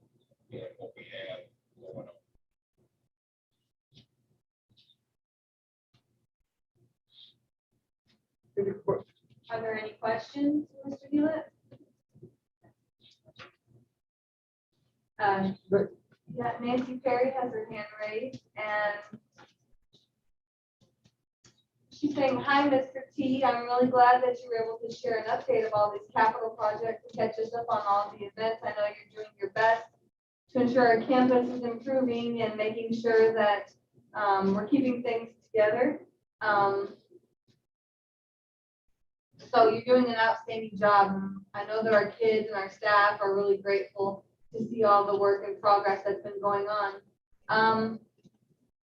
and what we have going on. Are there any questions, Mr. Hewlett? Yeah, Nancy Perry has her hand raised, and she's saying, "Hi, Mr. T. I'm really glad that you were able to share an update of all these capital projects to catch us up on all the events. I know you're doing your best to ensure our campus is improving and making sure that we're keeping things together. So you're doing an outstanding job. I know that our kids and our staff are really grateful to see all the work and progress that's been going on.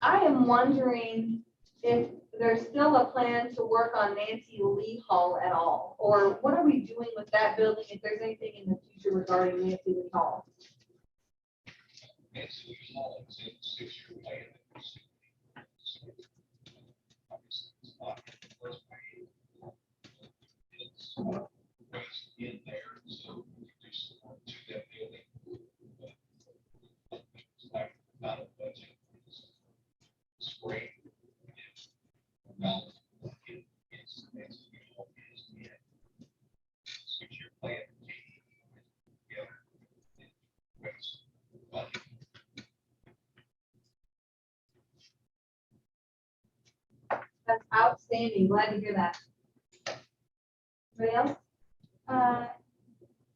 I am wondering if there's still a plan to work on Nancy Lee Hall at all, or what are we doing with that building, if there's anything in the future regarding Nancy Lee Hall? Nancy Lee Hall is in 6-year plan. Obviously, it's not in the first page. It's raised in there, so we can do some work to that building. It's like not a budget. That's outstanding. Glad to hear that. Anybody else?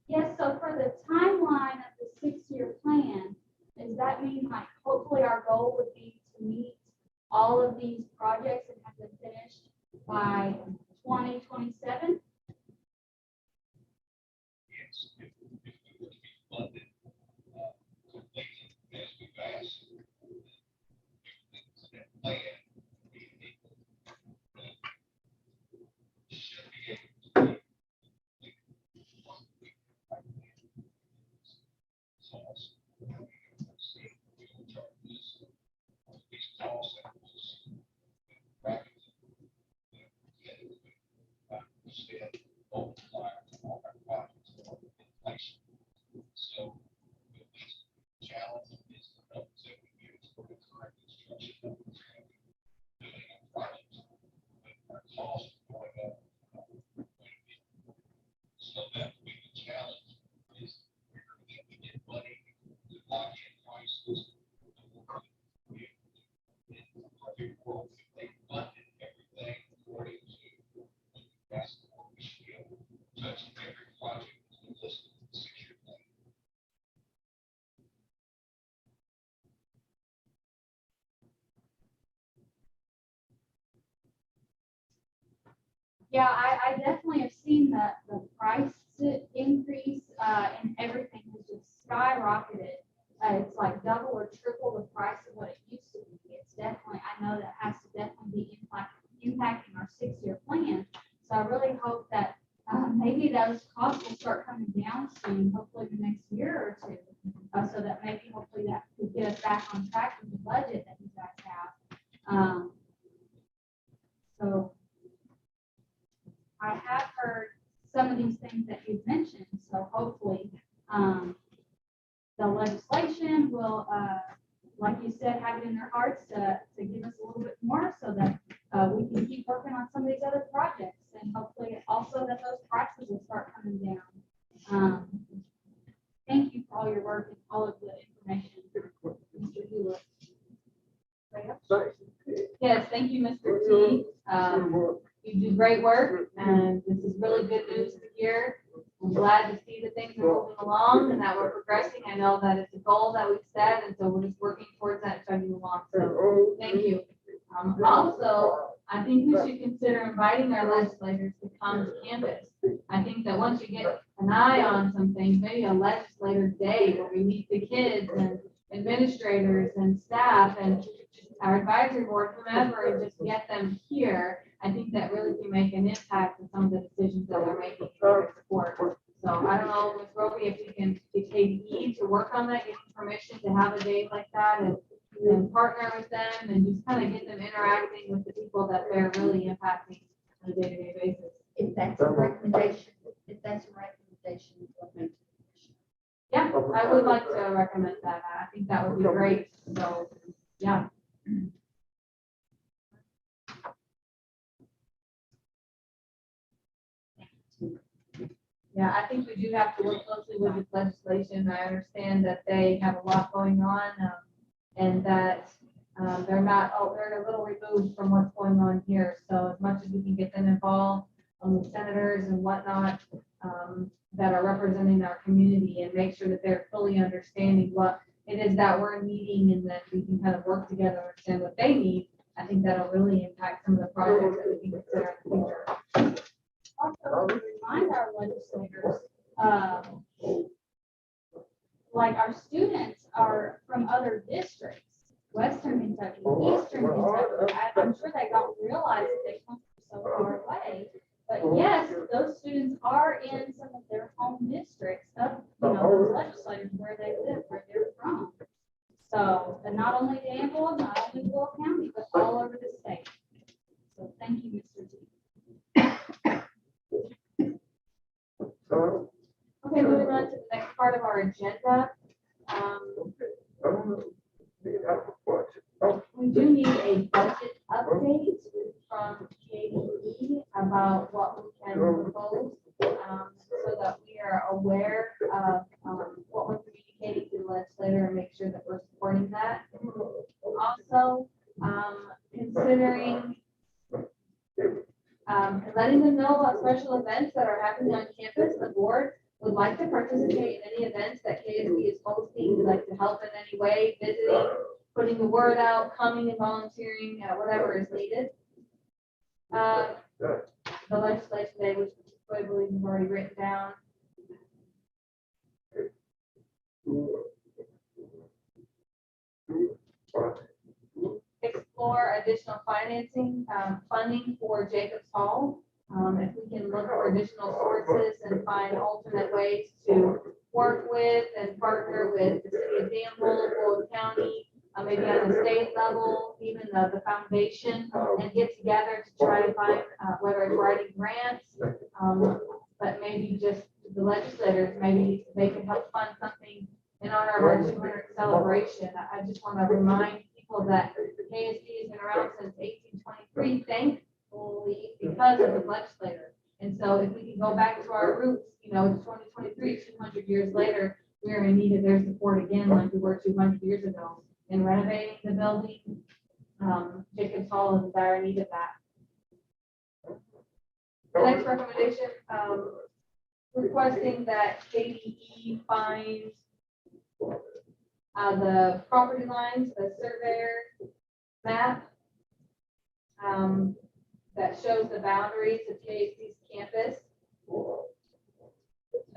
Yes, so for the timeline of the 6-year plan, does that mean like hopefully our goal would be to meet all of these projects and have them finished by 2027? Yes, if we were to be funded, completely as we've asked, everything's in that plan, we need should be able to So, the challenge is the numbers that we use for the current construction numbers and doing a project. But our costs are going up. So that would be the challenge is we're going to get money to lock in prices. In a perfect world, if they funded everything according to what we asked for, we should be able to touch every project that's listed in the 6-year plan. Yeah, I definitely have seen the price increase, and everything has just skyrocketed. It's like double or triple the price of what it used to be. It's definitely, I know that has to definitely be impacting our 6-year plan. So I really hope that maybe those costs will start coming down soon, hopefully the next year or two. So that maybe hopefully that could get us back on track with the budget that you guys have. So I have heard some of these things that you've mentioned, so hopefully, the legislation will, like you said, have it in their hearts to give us a little bit more so that, we can keep working on some of these other projects, and hopefully also that those prices will start coming down. Thank you for all your work and all of the information, Mr. Hewlett. Yes, thank you, Mr. T. You do great work, and this is really good news to hear. I'm glad to see that things are moving along and that we're progressing. I know that it's a goal that we've set, and so we're just working towards that and chugging along. So thank you. Also, I think we should consider inviting our legislators to come to campus. I think that once you get an eye on some things, maybe a legislator day where we meet the kids and administrators and staff and our advisory board, whomever, and just get them here. I think that really can make an impact on some of the decisions that we're making for support. So I don't know, Ms. Roby, if we can get KDE to work on that, get permission to have a day like that and partner with them and just kind of get them interacting with the people that they're really impacting on a day-to-day basis. If that's a recommendation, Yeah, I would like to recommend that. I think that would be great. So, yeah. Yeah, I think we do have to work closely with this legislation. I understand that they have a lot going on, and that they're they're a little removed from what's going on here. So as much as we can get them involved, the senators and whatnot, that are representing our community, and make sure that they're fully understanding what it is that we're needing, and that we can kind of work together and understand what they need. I think that'll really impact some of the projects that we can consider in the future. Also, to remind our legislators, like our students are from other districts, Western Kentucky, Eastern Kentucky. I'm sure they don't realize that they come from so far away. But yes, those students are in some of their home districts of, those legislators where they live, where they're from. So, and not only Danville, not only Will County, but all over the state. So thank you, Mr. T. Okay, moving on to the next part of our agenda. We do need a budget update from KDE about what we can propose, so that we are aware of what we're communicating to the legislator and make sure that we're supporting that. Also, considering And letting them know about special events that are happening on campus. The board would like to participate in any events that KSD is hosting, would like to help in any way, visiting, putting the word out, coming and volunteering, whatever is needed. The legislation day, which I believe you've already written down. Explore additional financing, funding for Jacobs Hall. If we can look for additional sources and find alternate ways to work with and partner with the city of Danville, Fulton County, maybe on the state level, even the foundation, and get together to try to find, whether it's writing grants, but maybe just the legislators, maybe they can help fund something in honor of our 200th celebration. I just want to remind people that KSD has been around since 1823, thankfully, because of the legislator. And so if we can go back to our roots, it's 2023, 200 years later, we are in need of their support again, like we were 200 years ago, in renovating the building. Jacobs Hall is in dire need of that. The next recommendation, requesting that KDE find the property lines, the surveyor map that shows the boundaries of KSD's campus. So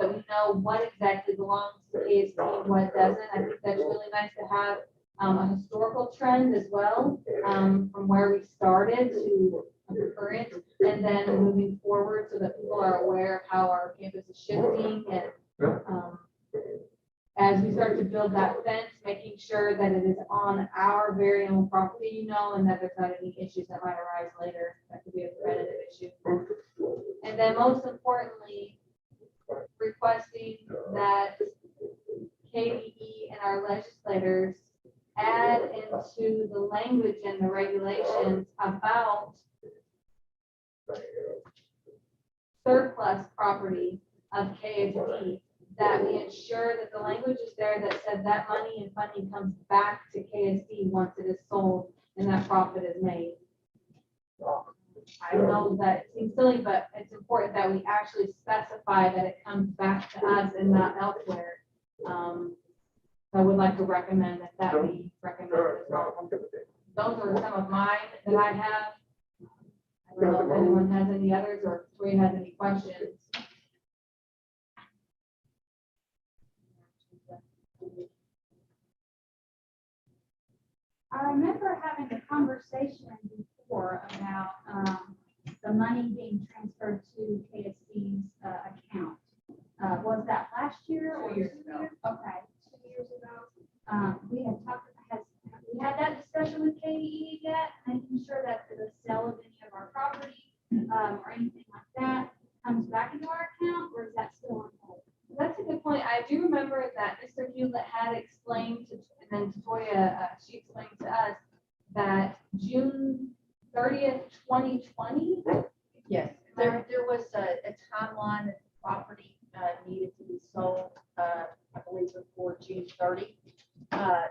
we know what exactly belongs to KSD and what doesn't. I think that's really nice to have a historical trend as well, from where we started to the current, and then moving forward so that people are aware of how our campus is shifting, and as we start to build that fence, making sure that it is on our very own property, and that there's not any issues that might arise later. That could be a preventative issue. And then most importantly, requesting that KDE and our legislators add into the language and the regulations about surplus property of KSD, that we ensure that the language is there that said that money and funding comes back to KSD once it is sold and that profit is made. I know that it seems silly, but it's important that we actually specify that it comes back to us and not elsewhere. I would like to recommend that be recommended as well. Those are some of mine that I have. I don't know if anyone has any others or if Tori has any questions. I remember having a conversation before about the money being transferred to KSD's account. Was that last year or 2 years ago? Okay, 2 years ago. We had talked, have we had that discussion with KDE yet? Making sure that the sale of any of our property or anything like that comes back into our account, or is that still on hold? That's a good point. I do remember that Mr. Hewlett had explained to, and then Toya, she explained to us that June 30th, 2020. Yes, there was a timeline that the property needed to be sold, I believe before June 30,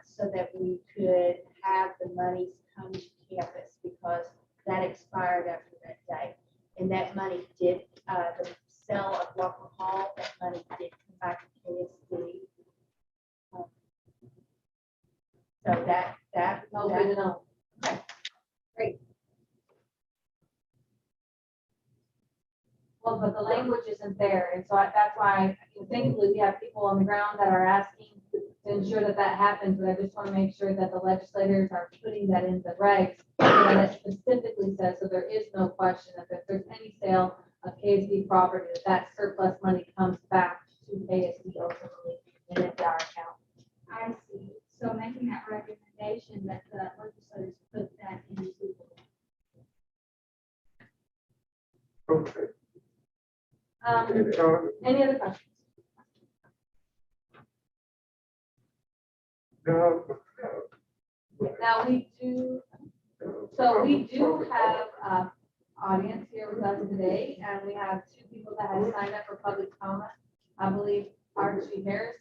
so that we could have the monies come to campus, because that expired after that day. And that money did, the sale of Walker Hall, that money did come back to KSD. So that. No, good to know. Okay. Great. Well, but the language isn't there, and so that's why, thankfully, we have people on the ground that are asking to ensure that that happens, but I just want to make sure that the legislators are putting that in the regs, so that it specifically says, so there is no question that if there's any sale of KSD property, that surplus money comes back to KSD ultimately, and into our account. I see. So making that recommendation that the legislators put that into. Okay. Any other questions? No. Now, we do have audience here with us today, and we have 2 people that have signed up for public comment. I believe Archie Harris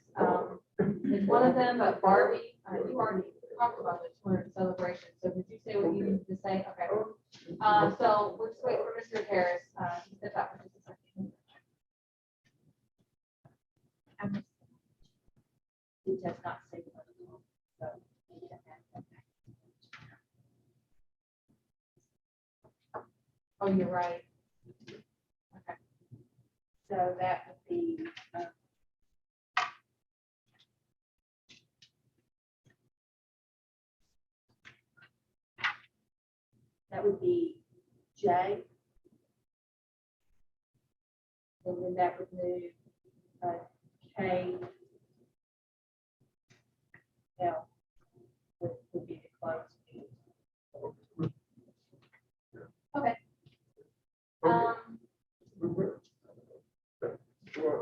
is one of them, but Barbie, you already talked about the 200th celebration. So did you say what you needed to say? Okay. So we're just waiting for Mr. Harris. Oh, you're right. So that would be, that would be J. And then that would move K. L would be the closed meeting.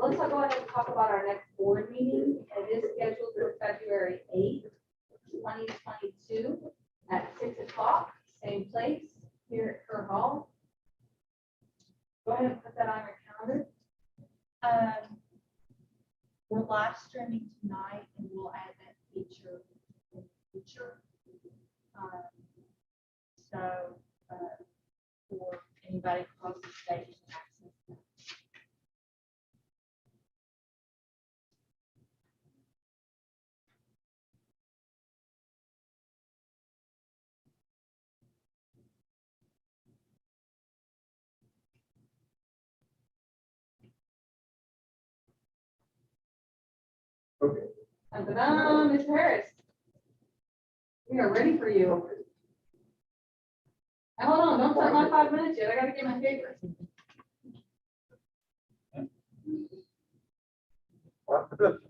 Let's go ahead and talk about our next board meeting. It is scheduled for February 8th, 2022 at 6 o'clock, same place here at Kerr Hall. Go ahead and put that on your calendar. We're live streaming tonight and we'll add that feature in the future. For anybody across the state to access that. Okay. Ta-da, Ms. Harris. We are ready for you. Now, hold on, don't start my 5 minutes yet. I gotta get my paper. Oh, good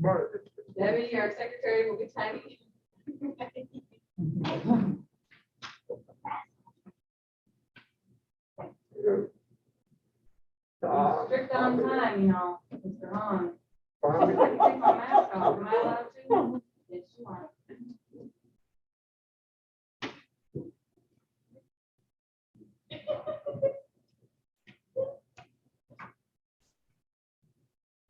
morning. Debbie, our secretary, will be timing. Strict on time, you know, Mr. Hahn. I can take my mask off. Am I allowed to? Yes, you are.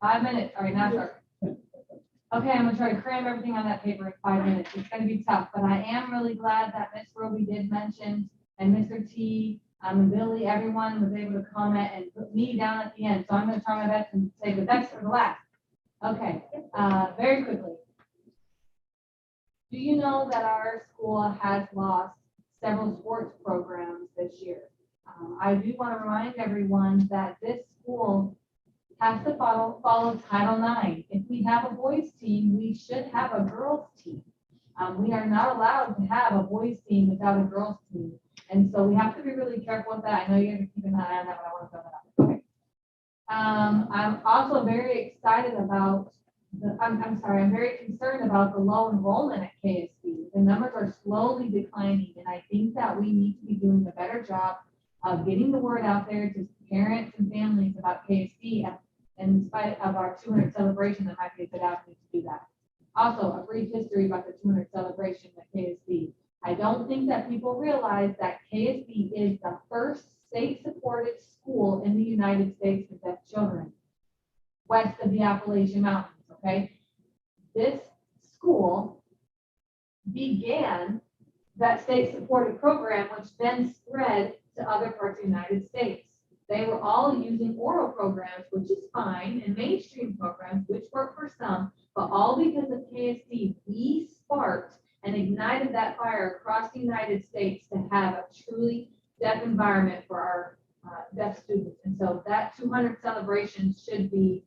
5 minutes. All right, now start. Okay, I'm gonna try to cram everything on that paper in 5 minutes. It's gonna be tough, but I am really glad that Ms. Roby did mention, and Mr. T, and Billy, everyone was able to comment and put me down at the end. So I'm gonna try my best and say the best for the last. Okay, very quickly. Do you know that our school has lost several sports programs this year? I do want to remind everyone that this school has to follow Title IX. If we have a boys team, we should have a girls team. We are not allowed to have a boys team without a girls team. And so we have to be really careful with that. I know you're going to keep an eye on that, but I want to throw that out. Okay. I'm also very excited about I'm very concerned about the low enrollment at KSD. The numbers are slowly declining, and I think that we need to be doing a better job of getting the word out there to parents and families about KSD. And in spite of our 200 celebration, that might be a good avenue to do that. Also, a brief history about the 200 celebration at KSD. I don't think that people realize that KSD is the first state-supported school in the United States for deaf children, west of the Appalachian Mountains. Okay, this school began that state-supported program, which then spread to other parts of the United States. They were all using oral programs, which is fine, and mainstream programs, which work for some, but all because of KSD, we sparked and ignited that fire across the United States to have a truly deaf environment for our deaf students. And so that 200 celebration should be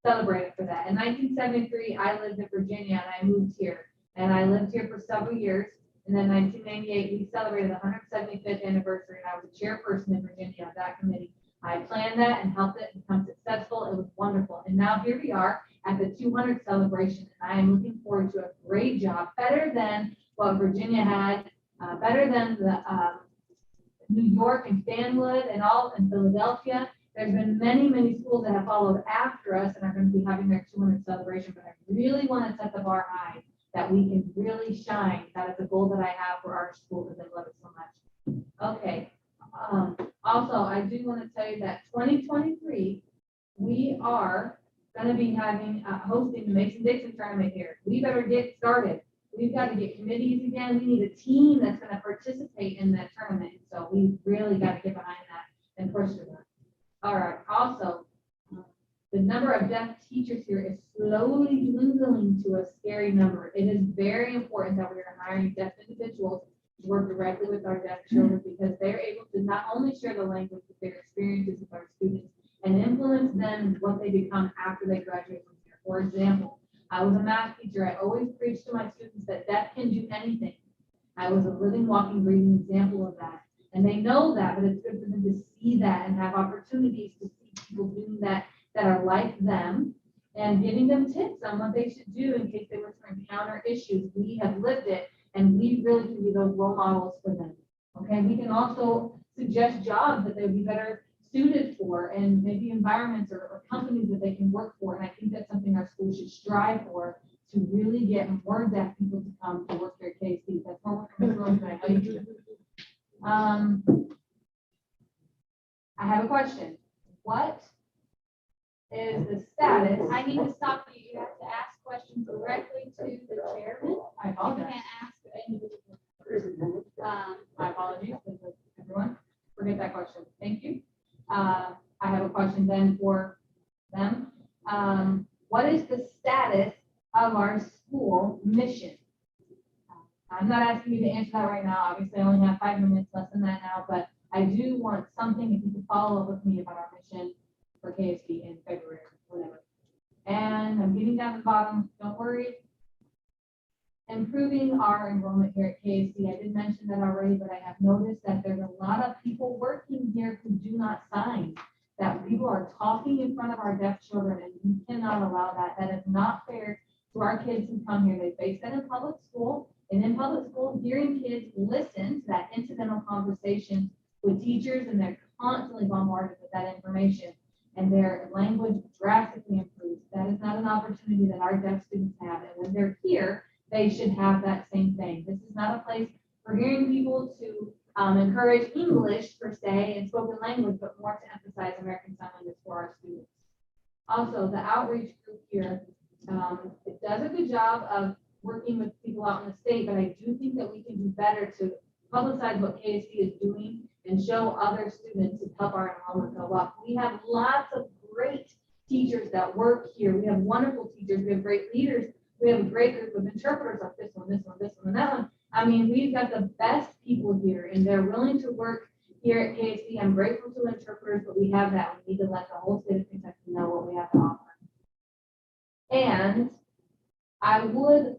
celebrated for that. In 1973, I lived in Virginia and I moved here. And I lived here for several years. And then 1998, we celebrated the 175th anniversary, and I was a chairperson in Virginia of that committee. I planned that and helped it become successful. It was wonderful. And now here we are at the 200 celebration, and I am looking forward to a great job, better than what Virginia had, better than the New York and Stanwood and all in Philadelphia. There's been many, many schools that have followed after us and are going to be having their 200 celebration, but I really want to set the bar high that we can really shine. That is a goal that I have for our school because I love it so much. Okay. Also, I do want to tell you that 2023, we are going to be having hosting the Mason-Dixon tournament here. We better get started. We've got to get committees again. We need a team that's going to participate in that tournament. So we really got to get behind that and push for that. All right. Also, the number of deaf teachers here is slowly dwindling to a scary number. It is very important that we are hiring deaf individuals work directly with our deaf children because they're able to not only share the language, but their experiences with our students and influence them in what they become after they graduate from here. For example, I was a math teacher. I always preached to my students that deaf can do anything. I was a living, walking, breathing example of that. And they know that, but it's good for them to see that and have opportunities to see people doing that that are like them and giving them tips on what they should do in case they were to encounter issues. We have lived it and we really can be those role models for them. Okay, we can also suggest jobs that they would be better suited for and maybe environments or companies that they can work for. And I think that's something our school should strive for to really get more deaf people to come to work here at KSD. That's more work from the room than I know you do. I have a question. What is the status? I need to stop you. You have to ask questions directly to the chairman. I You apologize. can't ask individual. My apologies, everyone. Forget that question. Thank you. I have a question then for them. What is the status of our school mission? I'm not asking you to answer that right now. Obviously, I only have 5 minutes, less than that now, but I do want something, if you could follow up with me about our mission for KSD in February, whatever. And I'm getting down to the bottom, don't worry. Improving our enrollment here at KSD. I did mention that already, but I have noticed that there's a lot of people working here who do not sign. That people are talking in front of our deaf children, and we cannot allow that. That is not fair to our kids who come here. They face that in public school, and in public school, hearing kids listen to that incidental conversation with teachers, and they're constantly bombarded with that information, and their language drastically improves. That is not an opportunity that our deaf students have, and when they're here, they should have that same thing. This is not a place for hearing people to encourage English per se and spoken language, but more to emphasize American Sign Language for our students. Also, the outreach group here, it does a good job of working with people out in the state, but I do think that we can do better to publicize what KSD is doing and show other students to help our enrollment go up. We have lots of great teachers that work here. We have wonderful teachers. We have great leaders. We have a great group of interpreters like this one, this one, this one, and that one. I mean, we've got the best people here, and they're willing to work here at KSD. I'm grateful to interpreters, but we have that. We need to let the whole state of Kentucky know what we have to offer. And I would,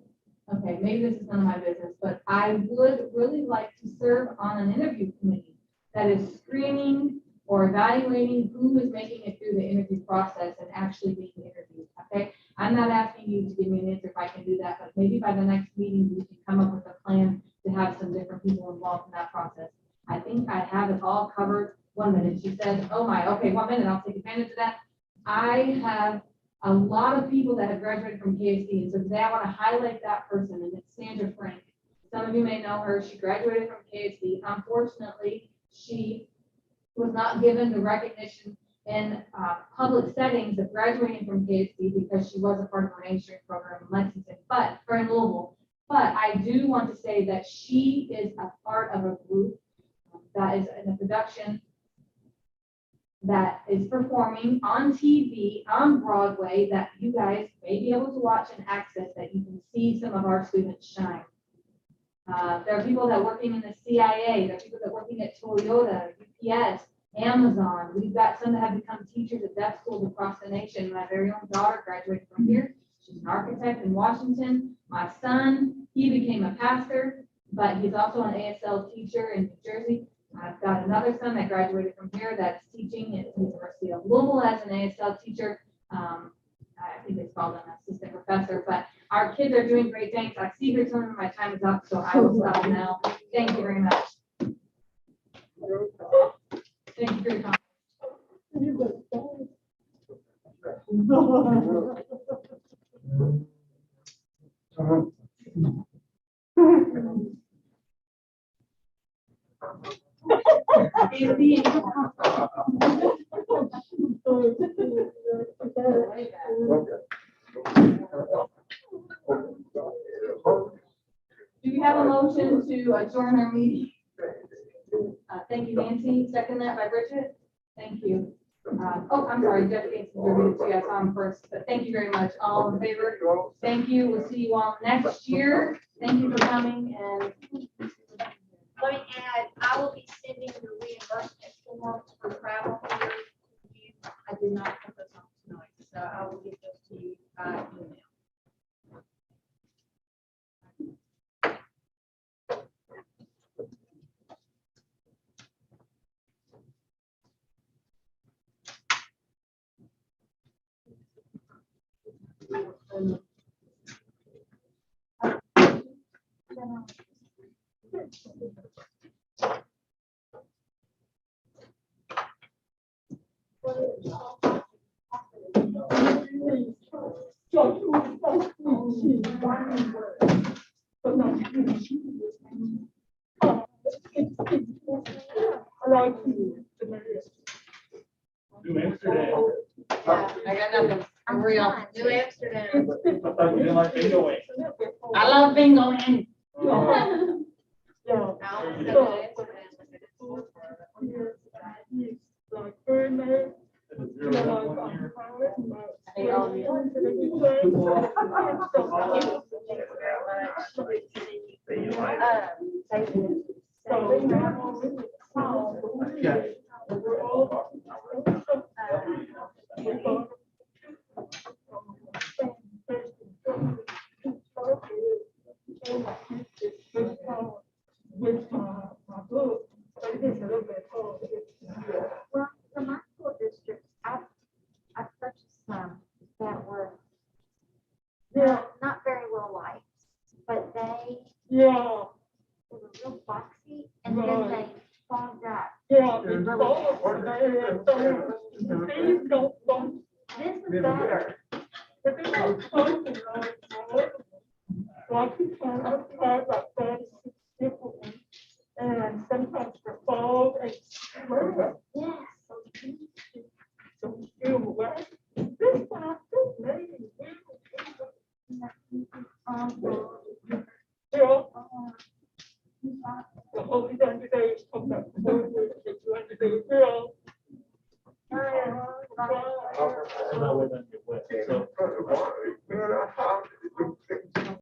okay, maybe this is none of my business, but I would really like to serve on an interview committee that is screening or evaluating who is making it through the interview process and actually being interviewed, okay? I'm not asking you to give me an answer if I can do that, but maybe by the next meeting, we can come up with a plan to have some different people involved in that process. I think I have it all covered. 1 minute, she said, oh my, okay, 1 minute, I'll take advantage of that. I have a lot of people that have graduated from KSD, and so today I want to highlight that person, and it's Sandra Frank. Some of you may know her. She graduated from KSD. Unfortunately, she was not given the recognition in public settings of graduating from KSD because she was a part of our mainstream program in Lexington, or in Louisville. But I do want to say that she is a part of a group that is in a production that is performing on TV, on Broadway, that you guys may be able to watch and access, that you can see some of our students shine. There are people that are working in the CIA. There are people that are working at Toyota, UPS, Amazon. We've got some that have become teachers at deaf schools across the nation. My very own daughter graduated from here. She's an architect in Washington. My son, he became a pastor, but he's also an ASL teacher in New Jersey. I've got another son that graduated from here that's teaching at the University of Louisville as an ASL teacher. I think it's called an assistant professor, but our kids are doing great things. I see her telling me my time is up, so I will stop now. Thank you very much. Thank you for your time. Do we have a motion to adjourn our meeting? Thank you, Nancy. Second that by Bridget. Thank you. Oh, I'm sorry, Jeff Gates contributed to you. I saw him first, but thank you very much. All in favor? Thank you. We'll see you all next year. Thank you for coming and Let me add, I will be sending the reimbursement forms for travel here to you. I did not put those on tonight, so I will get those to you by email. New Amsterdam. I got nothing. I'm real. New Amsterdam. I thought you didn't like bingo wings. I love bingo and. I'll send New Amsterdam. Hey, all you. Well, for my school district, I purchased some that were not very well liked, but they were real boxy and then they fogged up. This is better. And sometimes for fall, and Yes. so feel wet. This one, this lady, what we done today is talk about the movie, the girl. I know we've been